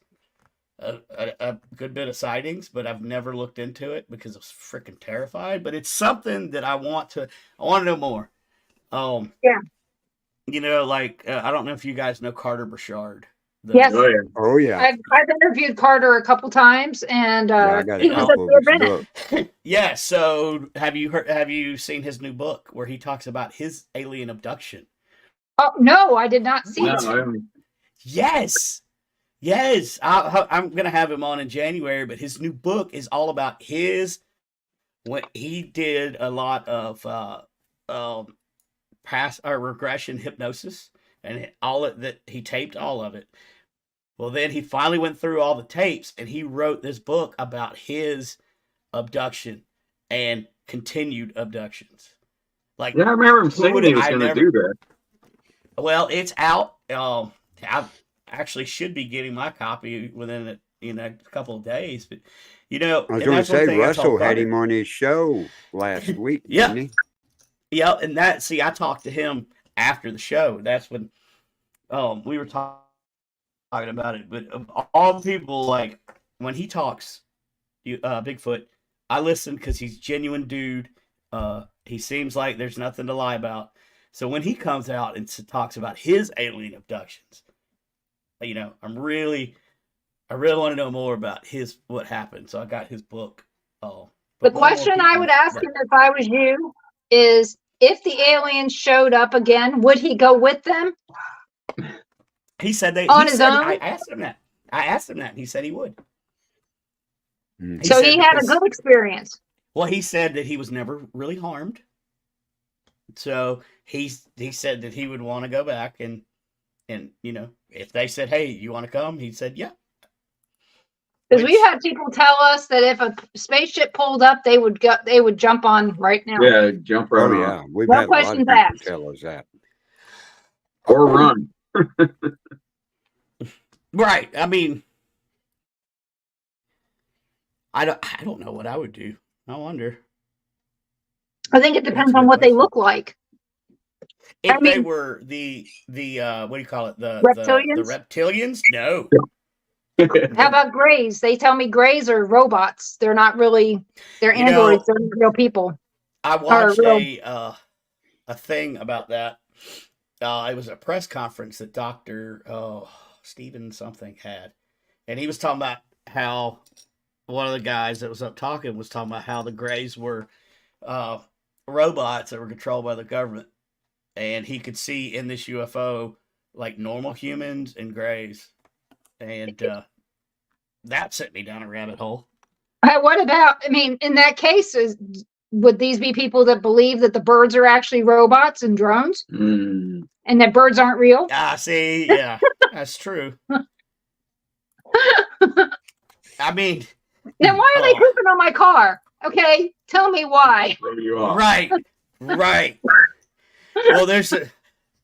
a good bit of sightings, but I've never looked into it because I was freaking terrified. But it's something that I want to know more. Yeah. You know, like I don't know if you guys know Carter Burchard. Yes. Oh yeah. I've interviewed Carter a couple times, and I got he a was couple a of his good books. Yeah. So have you seen his new book where he talks about his alien abduction? Oh no, I did not see No, it. I haven't. Yes. I'm gonna have him on in January, but his new book is all about when he did a lot of past or regression hypnosis, and he taped all of it. Well, then he finally went through all the tapes, and he wrote this book about his abduction and continued abductions. Like, Yeah, I remember him saying he was going to do that. Well, it's out. I actually should be getting my copy within a couple of days, but I was going to say Russell had him on his show last week, didn't he? Yeah, and I talked to him after the show. That's when we were talking about it. But of all the people, like when he talks, Bigfoot, I listen because he's a genuine dude. He seems like there's nothing to lie about. So when he comes out and talks about his alien abductions, I really want to know more about what happened. So I got his book. The question I would ask him if I was you is, if the aliens showed up again, would he go with them? He said on his own. I asked him that, and he said he would. So he had a good experience. Well, he said that he was never really harmed. So he said that he would want to go back and if they said, "Hey, you want to come?" He said, "Yeah." Because we've had people tell us that if a spaceship pulled up, they would jump on right now. Yeah, jump right on. Yeah, we've No had a lot of questions people asked. tell us that. Or run. Right. I mean, I don't know what I would do. I wonder. I think it depends on what they look like. If they were the what do you call it? The reptilians? The reptilians? No. How about Greys? They tell me Greys are robots. They're not really. They're androids. They're not real people. I watched a thing about that. It was a press conference that Dr. Stephen something had, and he was talking about how one of the guys that was up talking was talking about how the Greys were robots that were controlled by the government, and he could see in this UFO like normal humans and Greys. And that sent me down a rabbit hole. What about, in that case, would these be people that believe that the birds are actually robots and drones? And that birds aren't real? See, yeah, that's true. Then why are they pooping on my car? Okay, tell me why. Right. Well,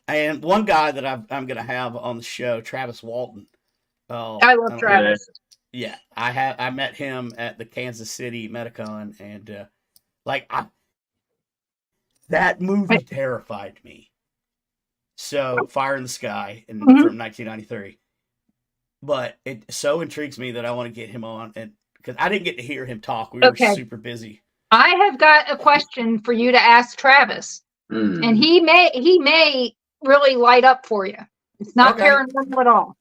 and one guy that I'm going to have on the show, Travis Walton. I love Travis. Yeah, I met him at the Kansas City Medicon, and that movie terrified me. So, Fire in the Sky from 1993. But it so intrigues me that I want to get him on, and because I didn't get to hear him talk, we were super busy. I have got a question for you to ask Travis, and he may really light up for you. It's not paranormal at all.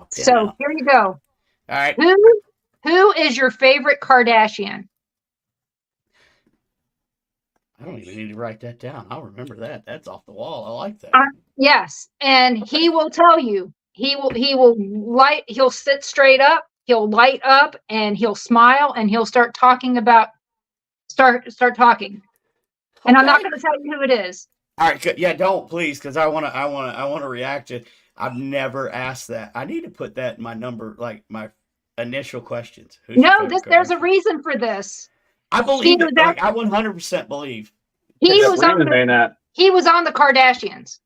So here you go. All right. Who is your favorite Kardashian? I don't even need to write that down. I'll remember that. That's off the wall. I like that. Yes, and he will tell you. He'll sit straight up, he'll light up, and he'll smile, and he'll start talking. And I'm not Okay. going to tell you who it is. All right, good. Yeah, don't please, because I want to react to it. I've never asked that. I need to put that in my number, like my initial questions. Who's your No, favorite there's a Kardashian? reason for this. I He believe was it. Like I 100% believe. He Yeah, was on Brandon may not. he was on the Kardashians.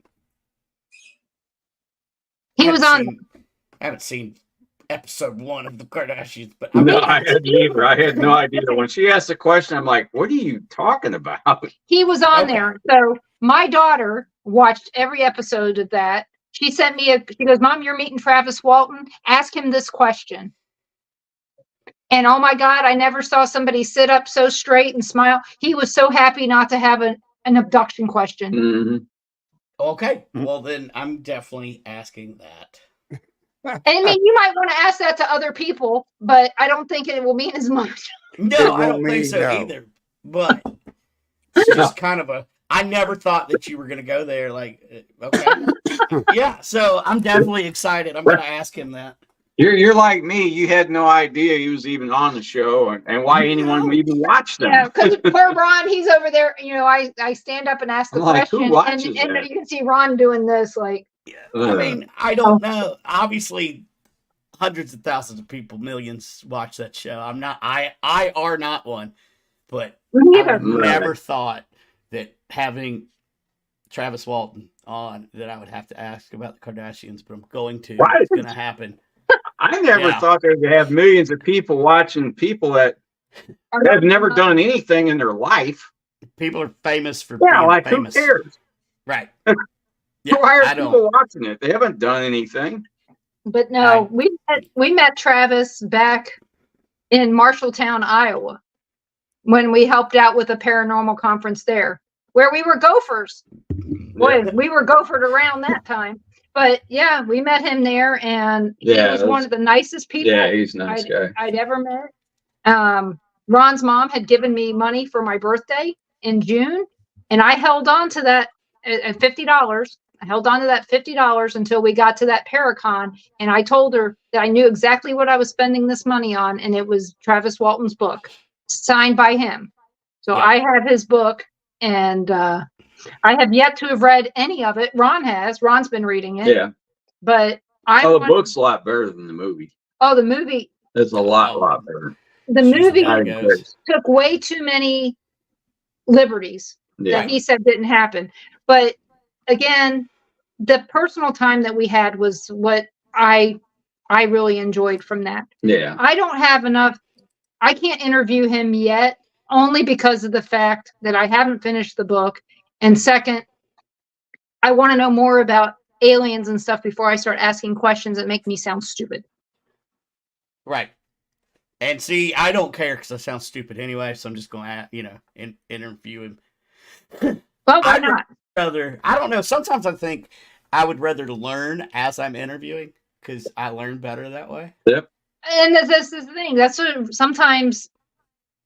He was on. I haven't seen episode 1 of the Kardashians, but No, I hadn't either. I had no idea. When she asked the question, I'm like, what are you talking about? He was on Okay. there. So my daughter watched every episode of that. She sent me she goes, Mom, you're meeting Travis Walton. Ask him this question. And oh my God, I never saw somebody sit up so straight and smile. He was so happy not to have an abduction question. Mm-hmm. Okay, well then I'm definitely asking that. And I mean, you might want to ask that to other people, but I don't think it will mean as much. No, I don't think so either. But it's just kind of I never thought that you were going to go there. Like, okay. Yeah, so I'm definitely excited. I'm going to ask him that. You're like me. You had no idea he was even on the show and why anyone would even watch them. Yeah, because poor Ron, he's over there. You know, I stand up and ask the I'm like, question, who watches and that? you can see Ron doing this, like. Yeah. I mean, I don't know. Obviously, hundreds of thousands of people, millions watch that show. I'm not. I are not one, but I would never thought that having Travis Walton on that I would have to ask about the Kardashians, but I'm going to. Why? It's going to happen. I never thought they would have millions of people watching people that have never done anything in their life. People are famous for Yeah, being like famous. who cares? Right. Yeah, why are people watching it? They haven't done anything. But no, we met Travis back in Marshalltown, Iowa, when we helped out with a paranormal conference there, where we were gophers. Boy, we were gophered around that time. But yeah, we met him there, and he was one of the nicest people. Yeah, he's a nice guy. I'd ever met. Ron's mom had given me money for my birthday in June, and I held on to that at $50. I held on to that $50 until we got to that Paracon, and I told her that I knew exactly what I was spending this money on, and it was Travis Walton's book, signed by him. So I have his book, and I have yet to have read any of it. Ron has. Ron's been reading it. Yeah. But the book's a lot better than the movie. Oh, the movie. It's a lot better. The movie took way too many liberties that he said didn't happen. But again, the personal time that we had was what I really enjoyed from that. Yeah. I don't have enough. I can't interview him yet, only because of the fact that I haven't finished the book. And second, I want to know more about aliens and stuff before I start asking questions that make me sound stupid. Right. And see, I don't care because I sound stupid anyway, so I'm just going to, interview him. Well, why not? I don't know. Sometimes I think I would rather learn as I'm interviewing because I learn better that way. Yep. And this is the thing. That's what sometimes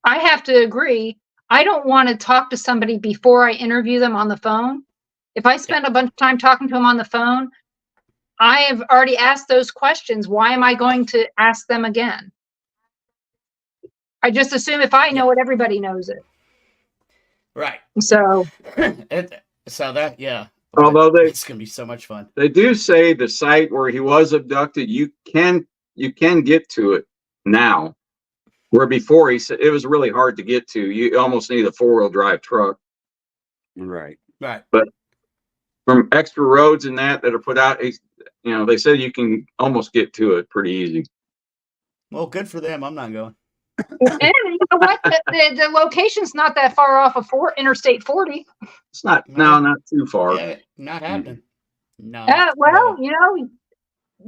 I have to agree. I don't want to talk to somebody before I interview them on the phone. If I spend a bunch of time talking to them on the phone, I have already asked those questions. Why am I going to ask them again? I just assume if I know it, everybody knows it. Right. So. Although it's gonna be so much fun. They do say the site where he was abducted, you can get to it now. Where before he said it was really hard to get to. You almost need a 4-wheel drive truck. Right. Right. But from extra roads and that are put out, they said you can almost get to it pretty easy. Well, good for them. I'm not going. And you know what? The location's not that far off of Interstate 40. It's not not too far. Yeah, not happening. No. Well,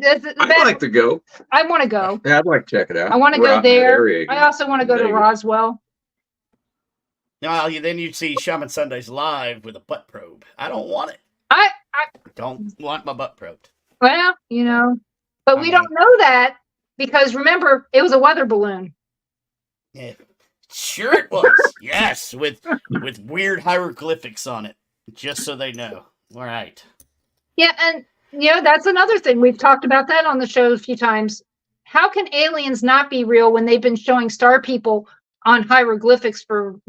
I'd like to go. I want to go. Yeah, I'd like to check it out. I want to go there. I also want to go to Roswell. No, then you'd see Shaman Sundays live with a butt probe. I don't want it. I don't want my butt probed. Well, but we don't know that because remember, it was a weather balloon. Yeah. Sure it was. Yes, with weird hieroglyphics on it, just so they know. All right. Yeah, and that's another thing. We've talked about that on the show a few times. How can aliens not be real when they've been showing star people on hieroglyphics for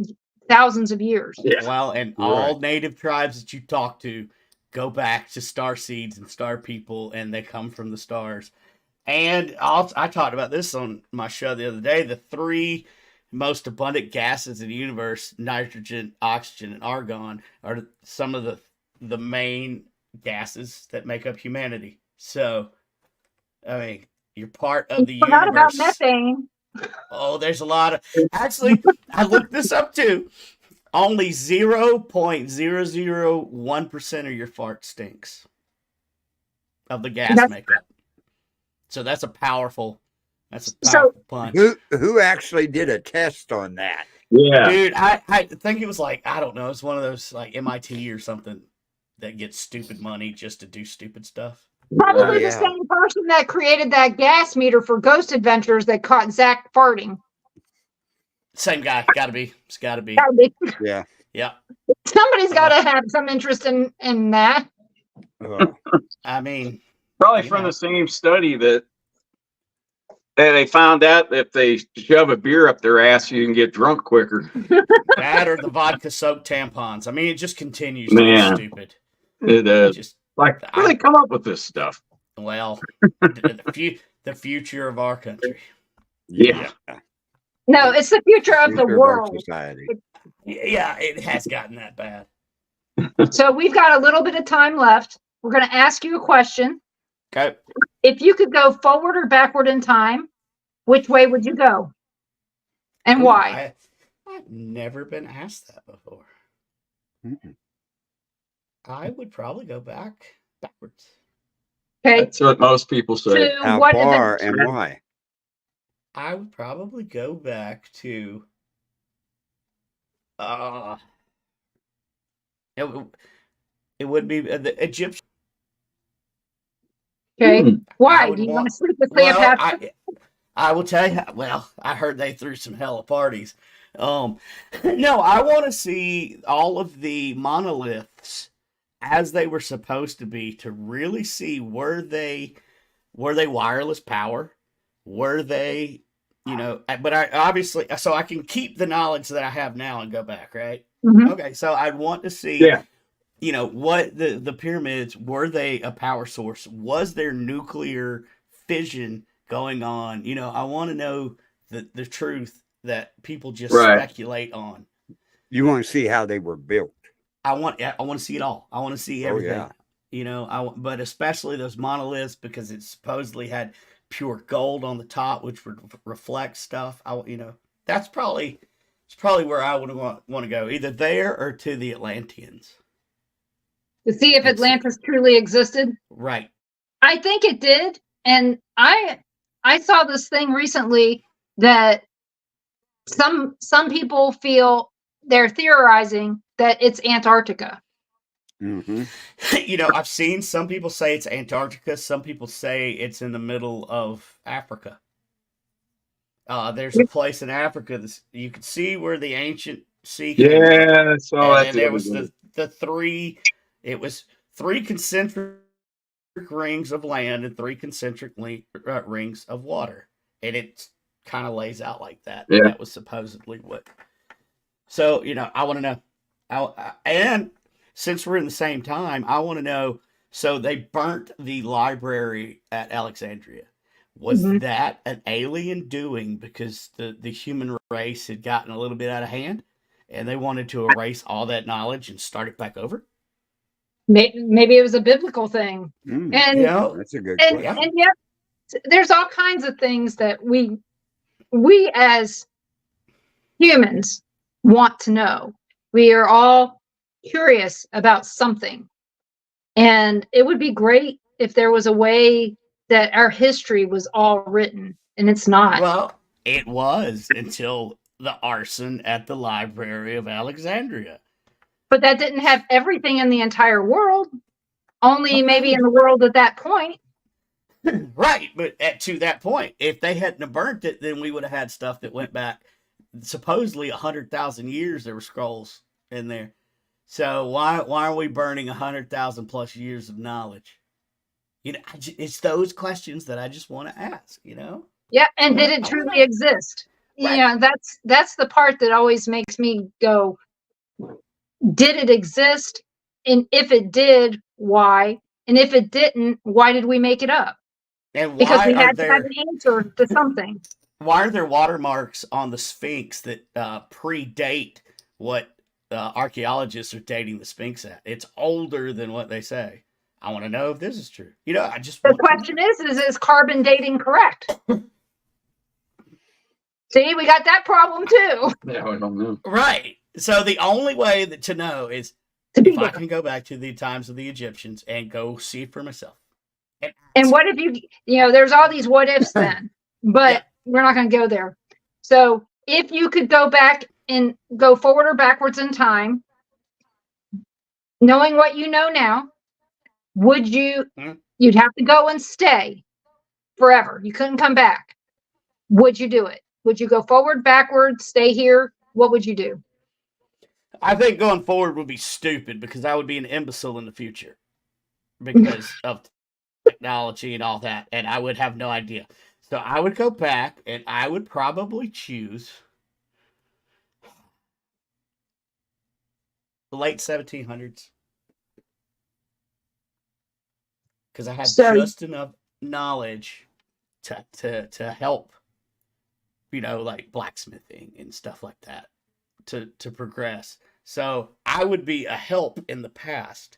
thousands of years? Yeah. Well, and all native tribes that you talk to go back to star seeds and star people, and they come from the stars. And I talked about this on my show the other day. The three most abundant gases in the universe, nitrogen, oxygen, and argon, are some of the main gases that make up humanity. So, I mean, you're part of the Forgot about universe. methane. Oh, there's a lot of. Actually, I looked this up too. Only 0.001% of your fart stinks of the gas makeup. So that's a powerful punch. Who actually did a test on that? Yeah. Dude, I think it was like, I don't know, it's one of those like MIT or something that gets stupid money just to do stupid stuff. Probably the same person that created that gas meter for Ghost Adventures that caught Zach farting. Same guy. Gotta be. It's gotta be. Yeah. Yeah. Somebody's got to have some interest in that. I mean, probably from the same study that they found out if they shove a beer up their ass, you can get drunk quicker. That or the vodka soaked tampons. I mean, it just continues to be stupid. It just like, where do they come up with this stuff? Well, the future of our country. Yeah. No, it's the future of the world. Society. Yeah, it has gotten that bad. So we've got a little bit of time left. We're going to ask you a question. Okay. If you could go forward or backward in time, which way would you go? And why? I've never been asked that before. Mm-mm. I would probably go backwards. Okay. That's what most people say. How far and why? I would probably go back to it would be the Egyptian. Okay. Why? Do you want to sleep with Cleopatra? I will tell you. Well, I heard they threw some hella parties. No, I want to see all of the monoliths as they were supposed to be, to really see were they wireless power? Were they, but I obviously, so I can keep the knowledge that I have now and go back, right? Mm-hmm. Okay, so I'd want to see, what the pyramids, were they a power source? Was there nuclear fission going on? I want to know the truth that people just speculate on. You want to see how they were built. I want to see it all. I want to see everything. But especially those monoliths, because it supposedly had pure gold on the top, which would reflect stuff. That's probably where I would want to go, either there or to the Atlanteans. To see if Atlantis truly existed? Right. I think it did. And I saw this thing recently that some people feel, they're theorizing that it's Antarctica. Mm-hmm. I've seen some people say it's Antarctica. Some people say it's in the middle of Africa. There's a place in Africa that you could see where the ancient sea came from. Yeah, I saw that. And there was the three. It was 3 concentric rings of land and 3 concentric rings of water, and it kind of lays out like that. Yeah. That was supposedly what. So I want to know, and since we're in the same time, I want to know. So they burnt the library at Alexandria. Was that an alien doing because the human race had gotten a little bit out of hand, and they wanted to erase all that knowledge and start it back over? Maybe it was a biblical thing. And that's a good question. And yet there's all kinds of things that we as humans want to know. We are all curious about something. And it would be great if there was a way that our history was all written, and it's not. Well, it was until the arson at the Library of Alexandria. But that didn't have everything in the entire world. Only maybe in the world at that point. Right, but to that point, if they hadn't have burnt it, then we would have had stuff that went back supposedly 100,000 years there were scrolls in there. So why are we burning 100,000 plus years of knowledge? It's those questions that I just want to ask. Yeah, and did it truly exist? Right. Yeah, that's the part that always makes me go, did it exist? And if it did, why? And if it didn't, why did we make it up? And Because why we are had to have there an answer to something. why are there watermarks on the Sphinx that predate what archaeologists are dating the Sphinx at? It's older than what they say. I want to know if this is true. I just The want question is carbon dating correct? See, we got that problem too. Yeah, I don't know. Right. So the only way to know is To be if I there. can go back to the times of the Egyptians and go see it for myself. And what if there's all these what ifs then, but Yeah. we're not going to go there. So if you could go back and go forward or backwards in time, knowing what you know now, would you'd have to go and stay forever. You couldn't come back. Would you do it? Would you go forward, backwards, stay here? What would you do? I think going forward would be stupid because I would be an imbecile in the future because of technology and all that, and I would have no idea. So I would go back and I would probably choose the late 1700s because I had just enough knowledge to help, like blacksmithing and stuff like that to progress. So I would be a help in the past.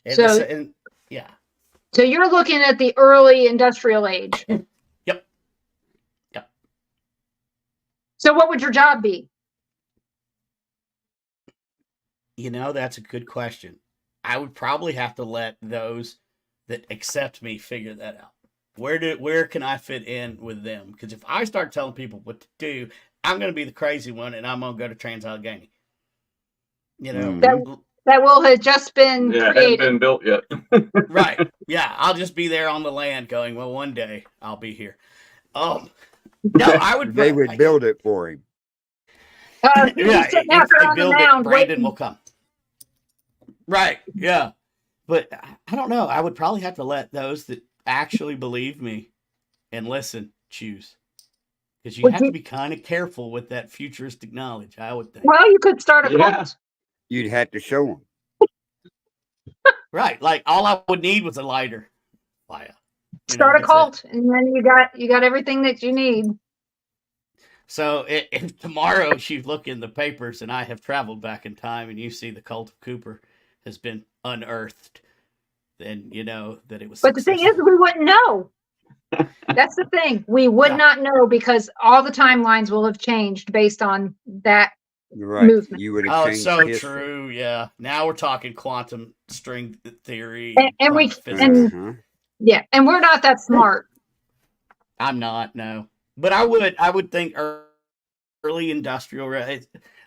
And yeah. So you're looking at the early industrial age. Yep. So what would your job be? That's a good question. I would probably have to let those that accept me figure that out. Where can I fit in with them? Because if I start telling people what to do, I'm going to be the crazy one, and I'm going to go to Trans-Allegheny. That will have just been created. Hasn't been built yet. Right. Yeah, I'll just be there on the land going, well, one day I'll be here. No, I would. They would build it for him. Yeah, if they build it, Brandon will come. Right. Yeah. But I don't know. I would probably have to let those that actually believe me and listen choose. Because you have to be kind of careful with that futuristic knowledge, I would think. Well, you could start a cult. You'd have to show them. Right. Like all I would need was a lighter. Start a cult, and then you got everything that you need. So if tomorrow you look in the papers and I have traveled back in time and you see the cult of Cooper has been unearthed, then you know that it was. But successful. The thing is, we wouldn't know. That's the thing. We would not know because all the timelines will have changed based on that movement. You would have changed so history. True. Yeah. Now we're talking quantum string theory. And we're not that smart. I'm not. No. But I would think early industrial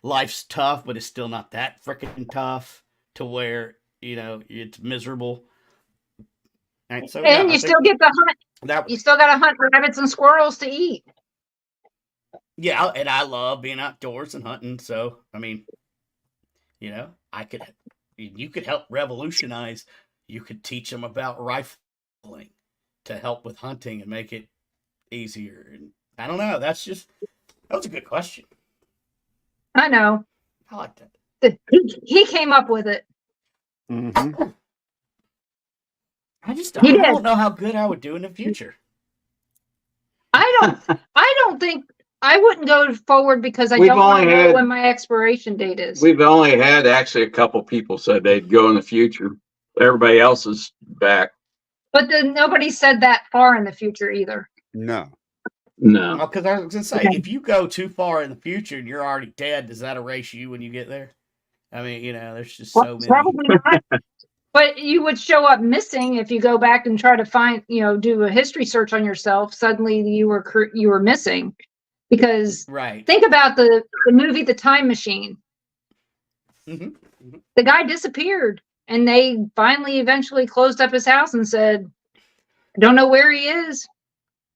life's tough, but it's still not that freaking tough to where it's miserable. And so, you still get the hunt. You still got to hunt rabbits and squirrels to eat. Yeah, and I love being outdoors and hunting. So I mean, you could help revolutionize. You could teach them about rifling to help with hunting and make it easier. And I don't know. That was a good question. I know. I like that. He came up with it. Mm-hmm. I don't know how good I would do in the future. I don't think I wouldn't go forward because I don't know when my expiration date is. We've only had actually a couple people said they'd go in the future. Everybody else is back. But then nobody said that far in the future either. No. Because I was going to say, if you go too far in the future and you're already dead, does that erase you when you get there? I mean, there's just so many. Probably not. But you would show up missing if you go back and try to find, do a history search on yourself. Suddenly you were missing. Because think about the movie The Time Machine. Mm-hmm. Mm-hmm. The guy disappeared. And they eventually closed up his house and said, I don't know where he is,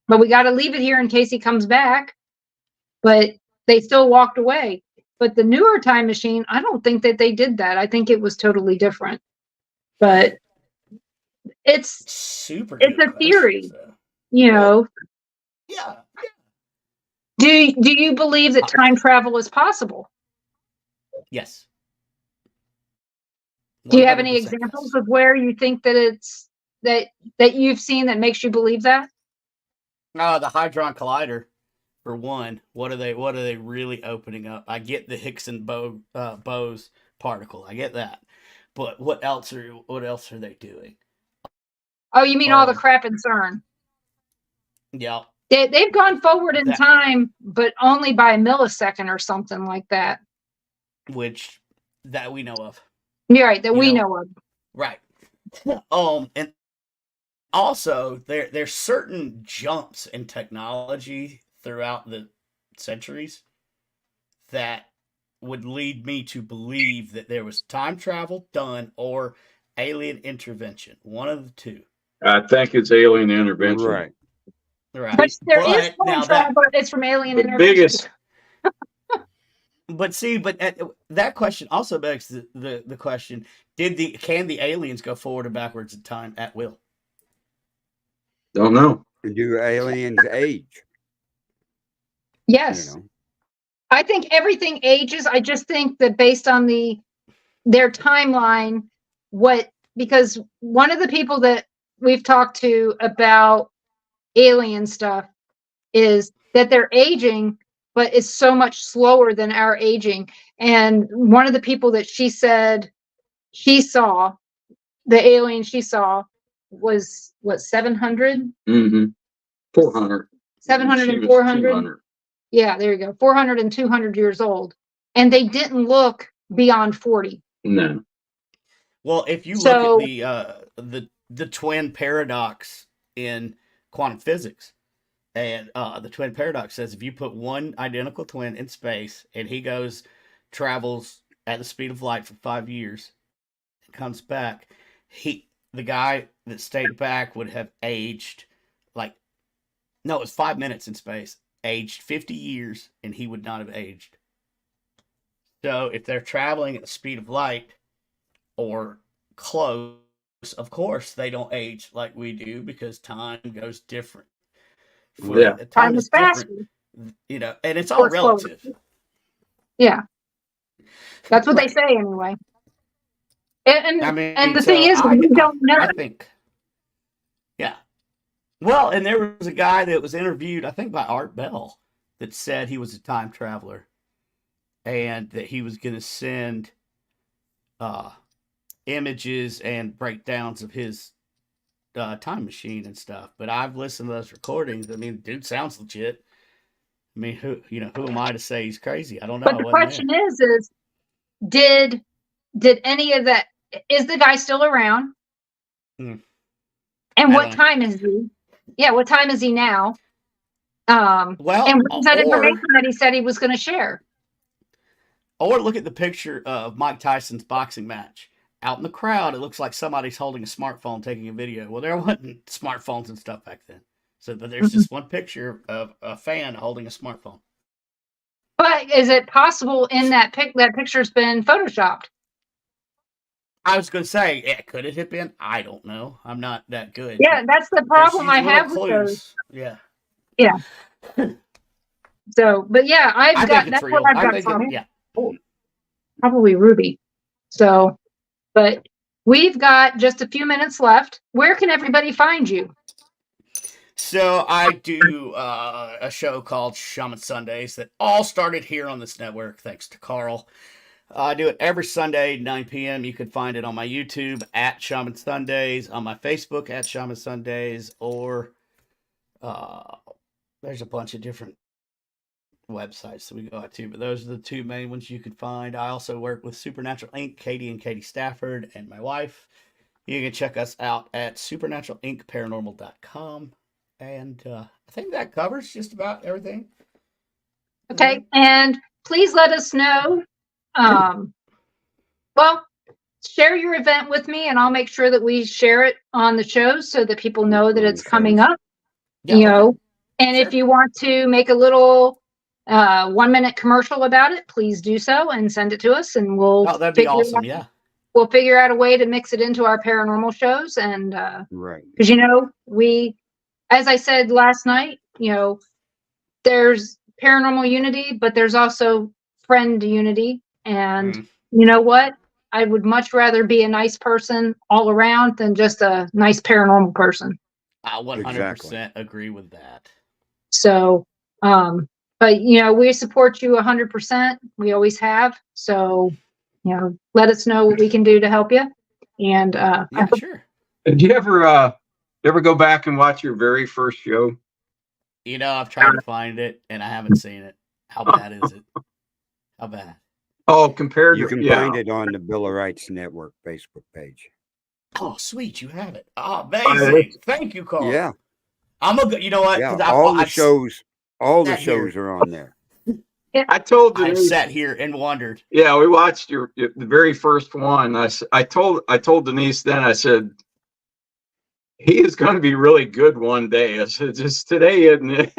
but we got to leave it here in case he comes back. But they still walked away. But the newer time machine, I don't think that they did that. I think it was totally different. But it's Super it's good a question. theory, So. you know. Yeah. Do you believe that time travel is possible? Yes. Do you have any 100% examples yes. of where you think that it's that you've seen that makes you believe that? The Hadron Collider, for one. What are they really opening up? I get the Higgs and Bose particle. I get that. But what else are they doing? Oh, you mean all the crap in CERN? Yeah. They've gone forward in That, time, but only by a millisecond or something like that. which that we know of. You're right, that You we know? know of. Right. And also there's certain jumps in technology throughout the centuries that would lead me to believe that there was time travel done or alien intervention. One of the two. I think it's alien intervention. Right. Right. But there is But time now travel, but it's from alien The intervention. biggest, that question also begs the question: can the aliens go forward or backwards in time at will? don't know. Do aliens age? Yes. You know, I think everything ages. I just think that based on their timeline, because one of the people that we've talked to about alien stuff is that they're aging, but it's so much slower than our aging. And one of the people that she said she saw, the alien she saw, was what, 700? Mm-hmm. 400. 700 She and was 400? 200. Yeah, there you go. 400 and 200 years old. And they didn't look beyond 40. No. Well, if you look at So, the twin paradox in quantum physics, and the twin paradox says if you put one identical twin in space and he travels at the speed of light for 5 years and comes back, the guy that stayed back would have aged like, no, it was 5 minutes in space, aged 50 years, and he would not have aged. So if they're traveling at the speed of light or close, of course they don't age like we do because time goes different. Yeah. time is is faster. different, and it's all Or slower. relative. Yeah. That's what they Right. say anyway. And, I mean, and the so thing is, we don't know. I think, yeah. Well, and there was a guy that was interviewed, I think by Art Bell, that said he was a time traveler and that he was going to send images and breakdowns of his time machine and stuff. But I've listened to those recordings. I mean, dude sounds legit. I mean, who am I to say he's crazy? I don't know. But the question is did any of that, is the guy still around? Hmm. And what time is he? Yeah, what time is he now? Well, and what is that information that he said he was going to share? Or look at the picture of Mike Tyson's boxing match. Out in the crowd, it looks like somebody's holding a smartphone taking a video. Well, there wasn't smartphones and stuff back then. So, but there's just one picture of a fan holding a smartphone. But is it possible in that picture's been photoshopped? I was going to say, could it have been? I don't know. I'm not that good. Yeah, that's the problem I have with those. Yeah. Yeah. So, but yeah, I think it's real. I've got from. Yeah. Probably Ruby. So, but we've got just a few minutes left. Where can everybody find you? So I do a show called Shaman Sundays that all started here on this network, thanks to Carl. I do it every Sunday, 9 p.m. You can find it on my YouTube at Shaman Sundays, on my Facebook at Shaman Sundays, or there's a bunch of different websites that we go out to, but those are the two main ones you can find. I also work with Supernatural Inc., Katie and Katie Stafford, and my wife. You can check us out at supernaturalinc.paranormal.com. And I think that covers just about everything. Okay, and please let us know. Well, share your event with me, and I'll make sure that we share it on the show so that people know that it's coming up. Yeah, and if you want to make a little 1-minute commercial about it, please do so and send it to us, and we'll Oh, that'd be figure awesome. out, Yeah. we'll figure out a way to mix it into our paranormal shows. And Right. because we, as I said last night, there's paranormal unity, but there's also friend unity. And you know what? I would much rather be a nice person all around than just a nice paranormal person. I 100% agree with that. So, but we support you 100%. We always have. So, let us know what we can do to help you. And Yeah, sure. Did you ever go back and watch your very first show? I've tried to find it and I haven't seen it. How bad is it? How bad? Oh, compared You to can find it on the Bill of Rights Network Facebook page. Oh, sweet, you have it. Oh, amazing! Thank you, Carl. Yeah, I'm a good. You know what? yeah. All the shows here. are on there. I told I Denise. sat here and wondered. Yeah, we watched the very first one. I told Denise then. I said, he is going to be really good one day. I said, just today, isn't it?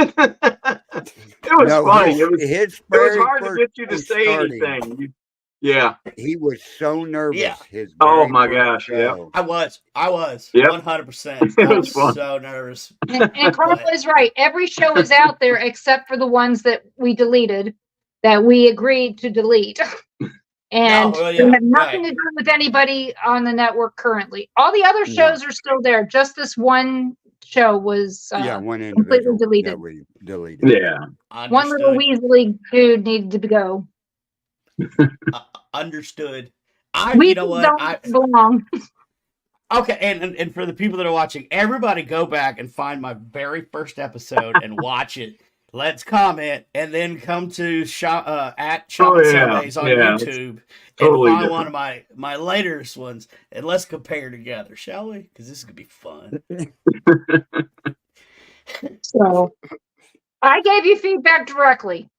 It was funny. It was hard to get you to say anything. Yeah. He was so nervous. Yeah. Oh my gosh. Yeah. I was. Yep. 100%. It I was fun. So nervous. And Carl is right. Every show is out there except for the ones that we deleted, that we agreed to delete. And they have nothing to do with anybody on the network currently. All the other shows are still there. Just this one show was one completely deleted. That we deleted. Yeah. One little Weasley dude needed to go. Understood. You know what? I belong. Okay, and for the people that are watching, everybody go back and find my very first episode and watch it. Let's comment and then come to at Sean Sundays on YouTube and find one of my latest ones and let's compare together, shall we? Because this is gonna be fun. So I gave you feedback directly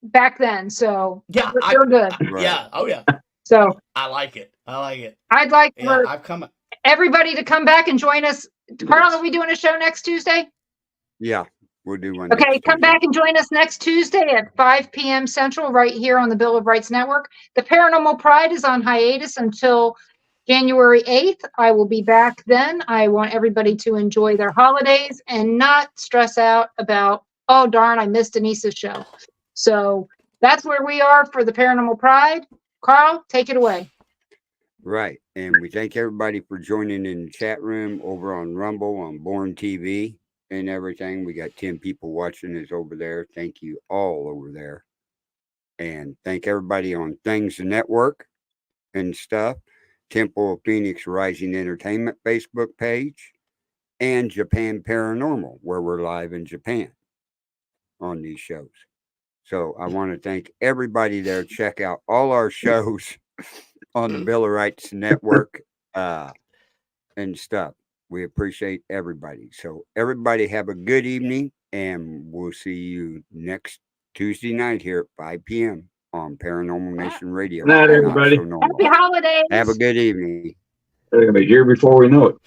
back then, so yeah, you're good. Right. Yeah, oh yeah. So I like it. I'd like for everybody to come back and join us. Carl, are we doing a show next Tuesday? Yeah. We'll do one. Okay, come back and join us next Tuesday at 5 p.m. Central, right here on the Bill of Rights Network. The Paranormal Pride is on hiatus until January 8th. I will be back then. I want everybody to enjoy their holidays and not stress out about, oh, darn, I missed Denise's show. So that's where we are for the Paranormal Pride. Carl, take it away. Right. And we thank everybody for joining in the chat room over on Rumble, on Born TV. And everything. We got 10 people watching us over there. Thank you all over there. And thank everybody on Things Network and stuff. Temple of Phoenix Rising Entertainment Facebook page. And Japan Paranormal, where we're live in Japan on these shows. So I want to thank everybody there. Check out all our shows on the Bill of Rights Network and stuff. We appreciate everybody. So everybody have a good evening, and we'll see you next Tuesday night here at 5 p.m. on Paranormal Nation Radio. Good night, everybody. Happy holidays. Have a good evening. They're going to be here before we know it.